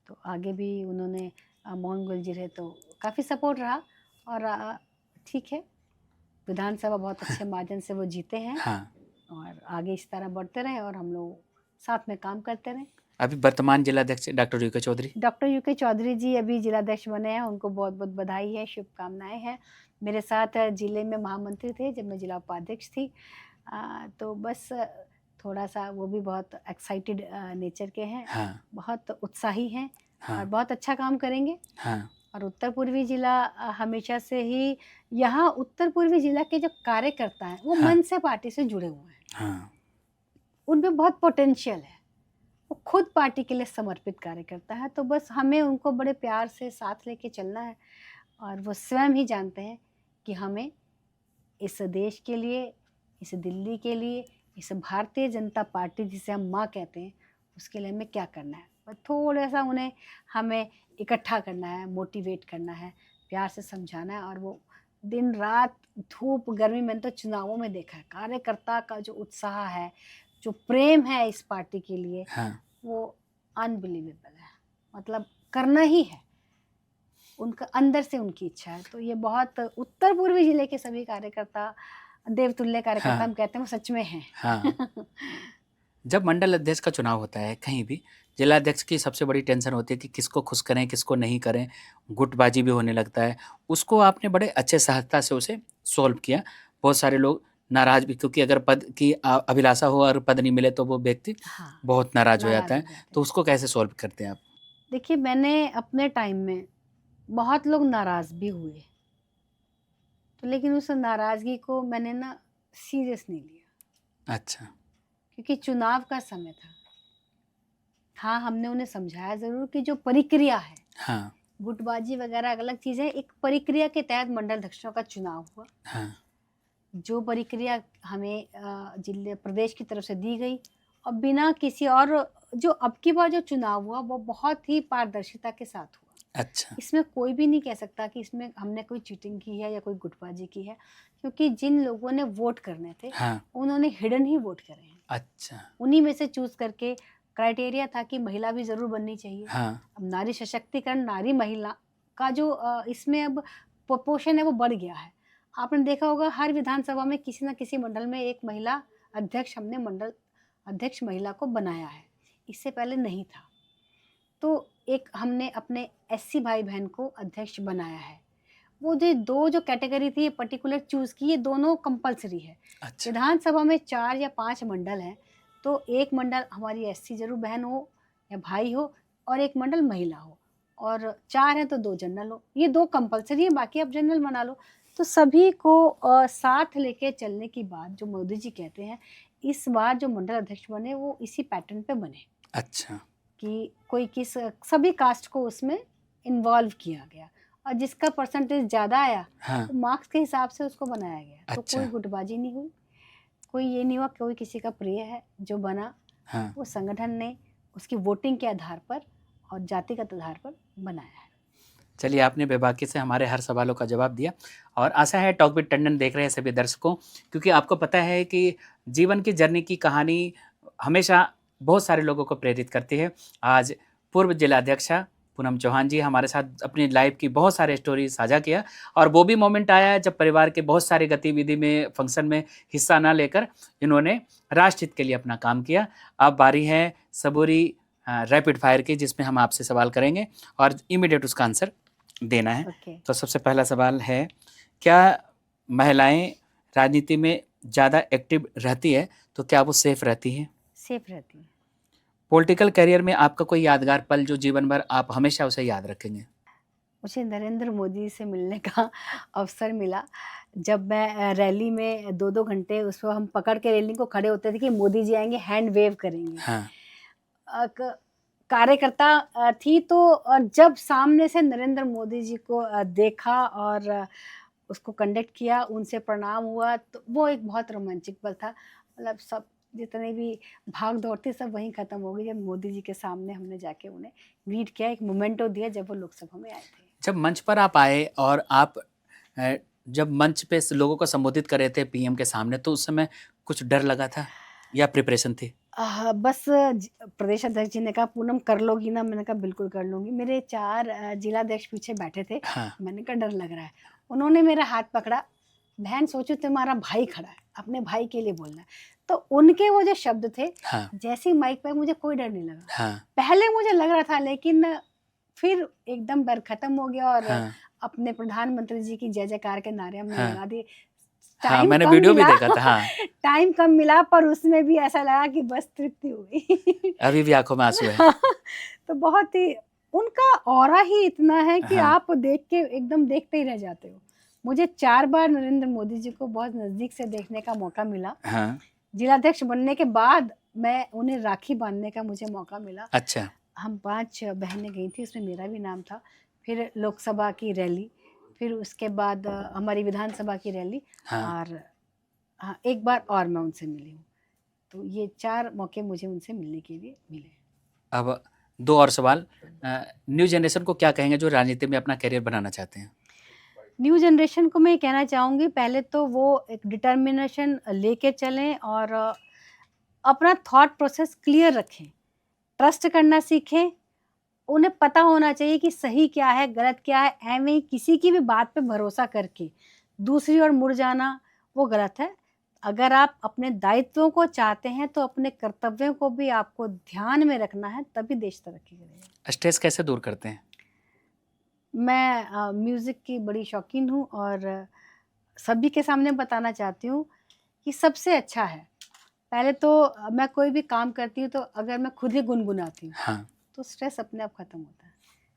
Speaker 1: तो आगे भी उन्होंने मोहन गुल जी रहे तो काफ़ी सपोर्ट रहा। और ठीक है, विधानसभा बहुत अच्छे मार्जिन से वो जीते हैं
Speaker 2: हाँ।
Speaker 1: और आगे इस तरह बढ़ते रहें और हम लोग साथ में काम करते रहें।
Speaker 2: अभी वर्तमान जिलाध्यक्ष doctor U K Chaudhary.
Speaker 1: Doctor U K Chaudhary ji अभी जिलाध्यक्ष बने हैं, उनको बहुत-बहुत बधाई है, शुभकामनाएँ हैं। मेरे साथ जिले में महामंत्री थे जब मैं जिला उपाध्यक्ष थी। तो बस थोड़ा-सा वो भी बहुत एक्साइटेड नेचर के हैं,
Speaker 2: हाँ,
Speaker 1: बहुत उत्साही हैं और
Speaker 2: हाँ,
Speaker 1: बहुत अच्छा काम करेंगे।
Speaker 2: हाँ,
Speaker 1: और उत्तर पूर्वी जिला हमेशा से ही, यहाँ उत्तर पूर्वी जिला के जो कार्यकर्ता हैं, वो
Speaker 2: हाँ,
Speaker 1: मन से पार्टी से जुड़े हुए हैं।
Speaker 2: हाँ,
Speaker 1: उनमें बहुत पोटेंशियल है। वो खुद पार्टी के लिए समर्पित कार्यकर्ता है, तो बस हमें उनको बड़े प्यार से साथ लेके चलना है और वो स्वयं ही जानते हैं कि हमें इस देश के लिए, इस दिल्ली के लिए, इस भारतीय जनता पार्टी जिसे हम माँ कहते हैं, उसके लिए हमें क्या करना है। पर थोड़ा-सा उन्हें हमें इकट्ठा करना है, मोटिवेट करना है, प्यार से समझाना है और वो दिन रात धूप गर्मी मैंने तो चुनावों में देखा है। कार्यकर्ता का जो उत्साह है, जो प्रेम है इस पार्टी के लिए,
Speaker 2: हाँ
Speaker 1: वो अनबिलीवेबल है। मतलब करना ही है, उनका अंदर से उनकी इच्छा है। तो ये बहुत उत्तर पूर्वी जिले के सभी कार्यकर्ता, देवतुल्य कार्यकर्ता
Speaker 2: हाँ
Speaker 1: हम कहते हैं, वो सच में हैं।
Speaker 2: हाँ। जब मंडल अध्यक्ष का चुनाव होता है कहीं भी, जिला अध्यक्ष की सबसे बड़ी टेंशन होती है कि किसको खुश करें किसको नहीं करें, गुटबाजी भी होने लगता है। उसको आपने बड़े अच्छे सहजता से उसे सॉल्व किया। बहुत सारे लोग नाराज भी, क्योंकि अगर पद की अभिलाषा हो और पद नहीं मिले तो वो व्यक्ति
Speaker 1: हाँ,
Speaker 2: बहुत नाराज हो
Speaker 1: नाराज
Speaker 2: जाता
Speaker 1: हो
Speaker 2: है।
Speaker 1: जाते
Speaker 2: तो
Speaker 1: हैं।
Speaker 2: उसको कैसे सॉल्व करते हैं आप?
Speaker 1: देखिए, मैंने अपने टाइम में बहुत लोग नाराज भी हुए, तो लेकिन उस नाराजगी को मैंने ना सीरियस नहीं लिया,
Speaker 2: अच्छा।
Speaker 1: क्योंकि चुनाव का समय था। हाँ, हमने उन्हें समझाया जरूर कि जो प्रक्रिया है,
Speaker 2: हाँ
Speaker 1: गुटबाजी वगैरह अलग चीज है, एक प्रक्रिया के तहत मंडल अध्यक्षों का चुनाव हुआ।
Speaker 2: हाँ
Speaker 1: जो प्रक्रिया हमें जिले प्रदेश की तरफ से दी गई, और बिना किसी और, जो अब की बार जो चुनाव हुआ वो बहुत ही पारदर्शिता के साथ हुआ।
Speaker 2: अच्छा।
Speaker 1: इसमें कोई भी नहीं कह सकता कि इसमें हमने कोई चीटिंग की है या कोई गुटबाजी की है, क्योंकि जिन लोगों ने वोट करने थे
Speaker 2: हाँ।
Speaker 1: उन्होंने हिडन ही वोट करे हैं।
Speaker 2: अच्छा।
Speaker 1: उन्हीं में से चूज करके, क्राइटेरिया था कि महिला भी जरूर बननी चाहिए।
Speaker 2: हाँ
Speaker 1: अब नारी सशक्तिकरण, नारी महिला का जो इसमें अब प्रोपोर्शन है वो बढ़ गया है। आपने देखा होगा हर विधानसभा में किसी न किसी मंडल में एक महिला अध्यक्ष, हमने मंडल अध्यक्ष महिला को बनाया है, इससे पहले नहीं था। तो एक हमने अपने एससी भाई बहन को अध्यक्ष बनाया है। वो जो दो जो कैटेगरी थी पर्टिकुलर चूज की, ये दोनों कंपलसरी है।
Speaker 2: अच्छा।
Speaker 1: विधानसभा में 4 या 5 मंडल हैं, तो एक मंडल हमारी एससी जरूर बहन हो या भाई हो, और एक मंडल महिला हो, और 4 हैं तो 2 जनरल हो। ये 2 कंपलसरी है, बाकी आप जनरल बना लो। तो सभी को साथ लेके चलने की बात जो मोदी जी कहते हैं, इस बार जो मंडल अध्यक्ष बने वो इसी पैटर्न पे बने,
Speaker 2: अच्छा।
Speaker 1: कि कोई किस, सभी कास्ट को उसमें इन्वॉल्व किया गया, और जिसका परसेंटेज ज़्यादा आया
Speaker 2: हाँ।
Speaker 1: तो मार्क्स के हिसाब से उसको बनाया गया। तो
Speaker 2: अच्छा।
Speaker 1: कोई गुटबाजी नहीं हुई, कोई ये नहीं हुआ कोई किसी का प्रिय है। जो बना
Speaker 2: हाँ।
Speaker 1: वो संगठन ने उसकी वोटिंग के आधार पर और जातिगत आधार पर बनाया है।
Speaker 2: चलिए, आपने बेबाकी से हमारे हर सवालों का जवाब दिया, और आशा है टॉक विद टंडन देख रहे हैं सभी दर्शकों, क्योंकि आपको पता है कि जीवन की जर्नी की कहानी हमेशा बहुत सारे लोगों को प्रेरित करती है। आज पूर्व जिलाध्यक्षा पूनम चौहान जी हमारे साथ अपनी लाइफ की बहुत सारे स्टोरी साझा किया, और वो भी मोमेंट आया जब परिवार के बहुत सारे गतिविधि में, फंक्शन में हिस्सा ना लेकर इन्होंने राष्ट्रहित के लिए अपना काम किया। अब बारी है सबूरी रैपिड फायर की, जिसमें हम आपसे सवाल करेंगे और इमीडिएट उसका आंसर देना है।
Speaker 1: ओके।
Speaker 2: तो सबसे पहला सवाल है, क्या महिलाएं राजनीति में ज़्यादा एक्टिव रहती है तो क्या वो सेफ रहती हैं?
Speaker 1: सेफ रहती है।
Speaker 2: पॉलिटिकल करियर में आपका कोई यादगार पल जो जीवन भर आप हमेशा उसे याद रखेंगे?
Speaker 1: मुझे नरेंद्र मोदी से मिलने का अवसर मिला, जब मैं रैली में 2-2 घंटे उसको हम पकड़ के रेलिंग को खड़े होते थे कि मोदी जी आएंगे, हैंड वेव करेंगे।
Speaker 2: हाँ।
Speaker 1: कार्यकर्ता थी, तो जब सामने से नरेंद्र मोदी जी को देखा और उसको कंडक्ट किया, उनसे प्रणाम हुआ, तो वो एक बहुत रोमांचक पल था। मतलब सब जितने भी भाग दौड़ थी सब वहीं ख़त्म हो गई जब मोदी जी के सामने हमने जाके उन्हें ग्रीट किया, एक मोमेंटो दिया जब वो लोकसभा में आए थे।
Speaker 2: जब मंच पर आप आए और आप जब मंच पे लोगों को संबोधित कर रहे थे पीएम के सामने, तो उस समय कुछ डर लगा था या प्रिपरेशन थी?
Speaker 1: बस प्रदेश अध्यक्ष जी ने कहा पूनम कर लोगी ना, मैंने कहा बिल्कुल कर लूँगी। मेरे 4 जिलाध्यक्ष पीछे बैठे थे।
Speaker 2: हाँ।
Speaker 1: मैंने कहा डर लग रहा है। उन्होंने मेरा हाथ पकड़ा, बहन सोचो तुम्हारा भाई खड़ा है, अपने भाई के लिए बोलना है। तो उनके वो जो शब्द थे,
Speaker 2: हाँ।
Speaker 1: जैसे ही माइक पे, मुझे कोई डर नहीं लगा।
Speaker 2: हाँ।
Speaker 1: पहले मुझे लग रहा था, लेकिन फिर एकदम डर खत्म हो गया, और
Speaker 2: हाँ।
Speaker 1: अपने प्रधानमंत्री जी की जय जयकार के नारे हमने
Speaker 2: हाँ।
Speaker 1: लगा दिए।
Speaker 2: हाँ, मैंने वीडियो भी देखा था। हाँ।
Speaker 1: टाइम कम मिला, पर उसमें भी ऐसा लगा कि बस तृप्ति हुई।
Speaker 2: अभी भी आंखों में आंसू है।
Speaker 1: तो बहुत ही, उनका ऑरा ही इतना है कि
Speaker 2: हाँ।
Speaker 1: आप देख के एकदम देखते ही रह जाते हो। मुझे 4 बार नरेंद्र मोदी जी को बहुत नजदीक से देखने का मौका मिला।
Speaker 2: हाँ।
Speaker 1: जिलाध्यक्ष बनने के बाद मैं उन्हें राखी बांधने का मुझे मौका मिला।
Speaker 2: अच्छा।
Speaker 1: हम 5 बहनें गई थी, उसमें मेरा भी नाम था। फिर लोकसभा की रैली, फिर उसके बाद हमारी विधानसभा की रैली।
Speaker 2: हाँ।
Speaker 1: और हाँ, एक बार और मैं उनसे मिली हूँ। तो ये 4 मौके मुझे उनसे मिलने के लिए मिले।
Speaker 2: अब 2 और सवाल। न्यू जनरेशन को क्या कहेंगे जो राजनीति में अपना करियर बनाना चाहते हैं?
Speaker 1: न्यू जनरेशन को मैं ये कहना चाहूँगी, पहले तो वो एक डिटर्मिनेशन लेके चलें और अपना थॉट प्रोसेस क्लियर रखें, ट्रस्ट करना सीखें। उन्हें पता होना चाहिए कि सही क्या है, गलत क्या है। ऐवें ही किसी की भी बात पे भरोसा करके दूसरी ओर मुड़ जाना, वो गलत है। अगर आप अपने दायित्वों को चाहते हैं तो अपने कर्तव्यों को भी आपको ध्यान में रखना है, तभी देश तरक्की करेगा।
Speaker 2: स्ट्रेस कैसे दूर करते हैं?
Speaker 1: मैं म्यूज़िक की बड़ी शौकीन हूँ और सभी के सामने बताना चाहती हूँ कि सबसे अच्छा है। पहले तो मैं कोई भी काम करती हूँ तो अगर मैं खुद ही गुनगुनाती हूँ
Speaker 2: हाँ,
Speaker 1: तो स्ट्रेस अपने आप खत्म होता है।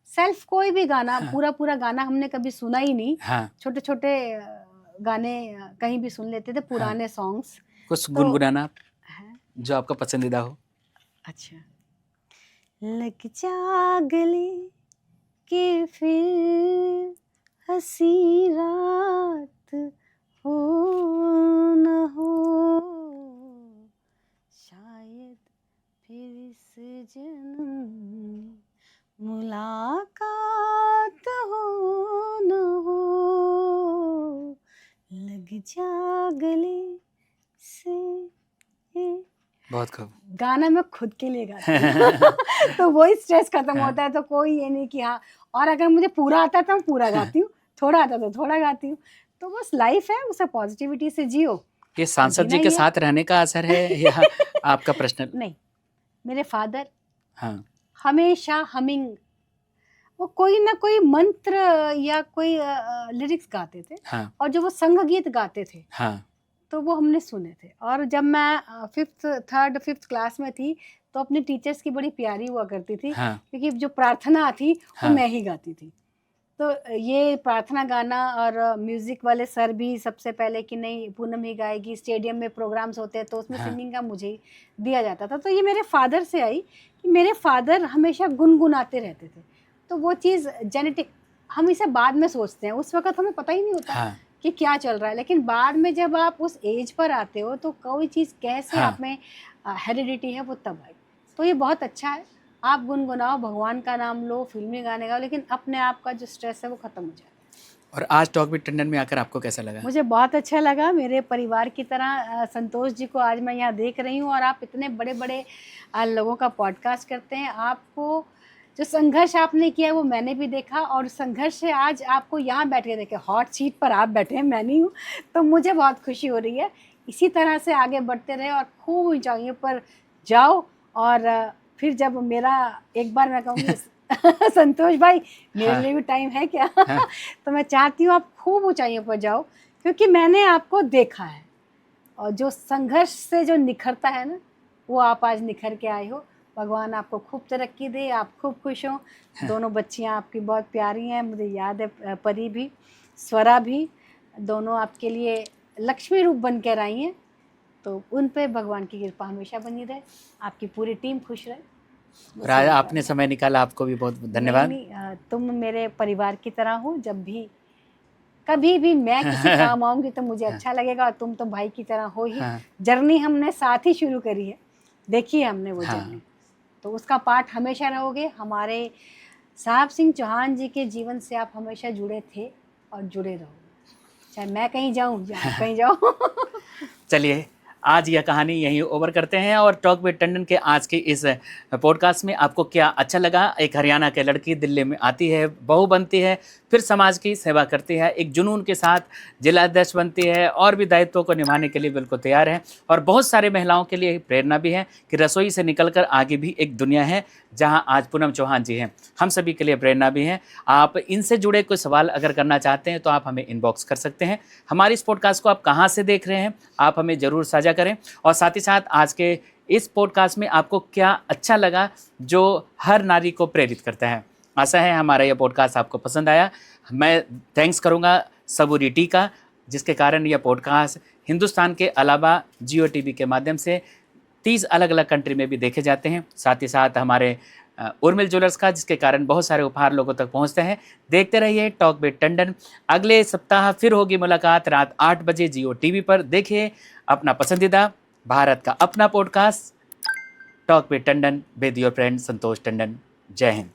Speaker 1: सेल्फ कोई भी गाना,
Speaker 2: हाँ,
Speaker 1: पूरा गाना हमने कभी सुना ही नहीं।
Speaker 2: हाँ,
Speaker 1: छोटे-छोटे गाने कहीं भी सुन लेते थे,
Speaker 2: हाँ।
Speaker 1: पुराने सॉन्ग्स।
Speaker 2: कुछ
Speaker 1: तो
Speaker 2: गुनगुनाना
Speaker 1: हैं,
Speaker 2: जो आपका पसंदीदा हो।
Speaker 1: अच्छा। लग जा गले कि फिर हंसी रात हो न हो, शायद फिर इस जन्म मुलाकात हो न हो, लग जा गले से।
Speaker 2: बहुत खूब।
Speaker 1: गाना मैं खुद के लिए गाती हूँ तो वही स्ट्रेस खत्म
Speaker 2: हाँ।
Speaker 1: होता है। तो कोई ये नहीं कि हाँ, और अगर मुझे पूरा आता है तो मैं पूरा गाती हूँ, थोड़ा आता है तो थोड़ा गाती हूँ। तो बस लाइफ है, उसे पॉजिटिविटी से जियो,
Speaker 2: ये
Speaker 1: और
Speaker 2: सांसद
Speaker 1: जीना
Speaker 2: जी के
Speaker 1: ही है।
Speaker 2: साथ रहने का असर है या आपका पर्सनल?
Speaker 1: नहीं, मेरे फादर
Speaker 2: हाँ,
Speaker 1: हमेशा हमिंग, वो कोई ना कोई मंत्र या कोई लिरिक्स गाते थे,
Speaker 2: हाँ,
Speaker 1: और जो वो संग गीत गाते थे
Speaker 2: हाँ,
Speaker 1: तो वो हमने सुने थे। और जब मैं 5th क्लास में थी तो अपने टीचर्स की बड़ी प्यारी हुआ करती थी,
Speaker 2: हाँ,
Speaker 1: क्योंकि जो प्रार्थना थी वो
Speaker 2: हाँ,
Speaker 1: मैं ही गाती थी। तो ये प्रार्थना गाना, और म्यूज़िक वाले सर भी सबसे पहले कि नहीं पूनम ही गाएगी, स्टेडियम में प्रोग्राम्स होते हैं तो उसमें
Speaker 2: हाँ।
Speaker 1: सिंगिंग का मुझे ही दिया जाता था। तो ये मेरे फादर से आई कि मेरे फादर हमेशा गुनगुनाते रहते थे। तो वो चीज़ जेनेटिक, हम इसे बाद में सोचते हैं, उस वक़्त हमें पता ही नहीं होता
Speaker 2: हाँ,
Speaker 1: कि क्या चल रहा है। लेकिन बाद में जब आप उस एज पर आते हो तो कोई चीज़ कैसे
Speaker 2: हाँ।
Speaker 1: आप में हेरिडिटी है वो तब आई। तो ये बहुत अच्छा है, आप गुनगुनाओ, भगवान का नाम लो, फ़िल्मी गाने गाओ, लेकिन अपने आप का जो स्ट्रेस है वो ख़त्म हो जाता है।
Speaker 2: और आज टॉक विद टंडन में आकर आपको कैसा लगा?
Speaker 1: मुझे बहुत अच्छा लगा, मेरे परिवार की तरह संतोष जी को आज मैं यहाँ देख रही हूँ, और आप इतने बड़े-बड़े लोगों का पॉडकास्ट करते हैं। आपको जो संघर्ष आपने किया है वो मैंने भी देखा, और संघर्ष से आज आपको यहाँ बैठ के देखे, हॉट सीट पर आप बैठे हैं, मैं नहीं हूँ। तो मुझे बहुत खुशी हो रही है। इसी तरह से आगे बढ़ते रहे और खूब ऊँचाइयों पर जाओ। और फिर जब मेरा, एक बार मैं कहूँगी संतोष भाई, मेरे
Speaker 2: हाँ,
Speaker 1: लिए भी टाइम है क्या?
Speaker 2: हाँ,
Speaker 1: तो मैं चाहती हूँ आप खूब ऊंचाइयों पर जाओ, क्योंकि मैंने आपको देखा है, और जो संघर्ष से जो निखरता है ना, वो आप आज निखर के आए हो। भगवान आपको खूब तरक्की दे, आप खूब खुश हो। दोनों बच्चियाँ आपकी बहुत प्यारी हैं, मुझे याद है परी भी, स्वरा भी, दोनों आपके लिए लक्ष्मी रूप बन कर आई हैं। तो उन पे भगवान की कृपा हमेशा बनी रहे, आपकी पूरी टीम खुश रहे।
Speaker 2: और आज आपने समय निकाला, आपको भी बहुत धन्यवाद।
Speaker 1: नहीं, तुम मेरे परिवार की तरह हो। जब भी कभी भी मैं किसी काम आऊंगी तो मुझे अच्छा लगेगा, और तुम तो भाई की तरह हो ही।
Speaker 2: हाँ,
Speaker 1: जर्नी हमने साथ ही शुरू करी है, देखी है हमने वो
Speaker 2: हाँ।
Speaker 1: जर्नी, तो उसका पार्ट हमेशा रहोगे। हमारे साहब सिंह चौहान जी के जीवन से आप हमेशा जुड़े थे और जुड़े रहोगे, चाहे मैं कहीं जाऊँ या आप कहीं जाओ।
Speaker 2: चलिए, आज यह कहानी यहीं ओवर करते हैं। और टॉक विद टंडन के आज के इस पॉडकास्ट में आपको क्या अच्छा लगा? एक हरियाणा के लड़की दिल्ली में आती है, बहू बनती है, फिर समाज की सेवा करती है, एक जुनून के साथ जिलाध्यक्ष बनती है, और भी दायित्वों को निभाने के लिए बिल्कुल तैयार है। और बहुत सारे महिलाओं के लिए प्रेरणा भी है कि रसोई से निकलकर आगे भी एक दुनिया है जहां आज पूनम चौहान जी हैं। हम सभी के लिए प्रेरणा भी हैं। आप इनसे जुड़े कोई सवाल अगर करना चाहते हैं तो आप हमें इनबॉक्स कर सकते हैं। हमारे इस पॉडकास्ट को आप कहाँ से देख रहे हैं, आप हमें ज़रूर साझा करें। और साथ ही साथ आज के इस पॉडकास्ट में आपको क्या अच्छा लगा जो हर नारी को प्रेरित करता है। आशा है हमारा यह पॉडकास्ट आपको पसंद आया। मैं थैंक्स करूँगा सबूरी टी का, जिसके कारण यह पॉडकास्ट हिंदुस्तान के अलावा जियो टीवी के माध्यम से 30 अलग अलग कंट्री में भी देखे जाते हैं। साथ ही साथ हमारे उर्मिल ज्वेलर्स का, जिसके कारण बहुत सारे उपहार लोगों तक पहुंचते हैं। देखते रहिए टॉक विद टंडन। अगले सप्ताह फिर होगी मुलाकात रात 8 बजे जियो टीवी पर। देखिए अपना पसंदीदा भारत का अपना podcast talk with Tandon with your friend Santosh Tandon. जय हिंद।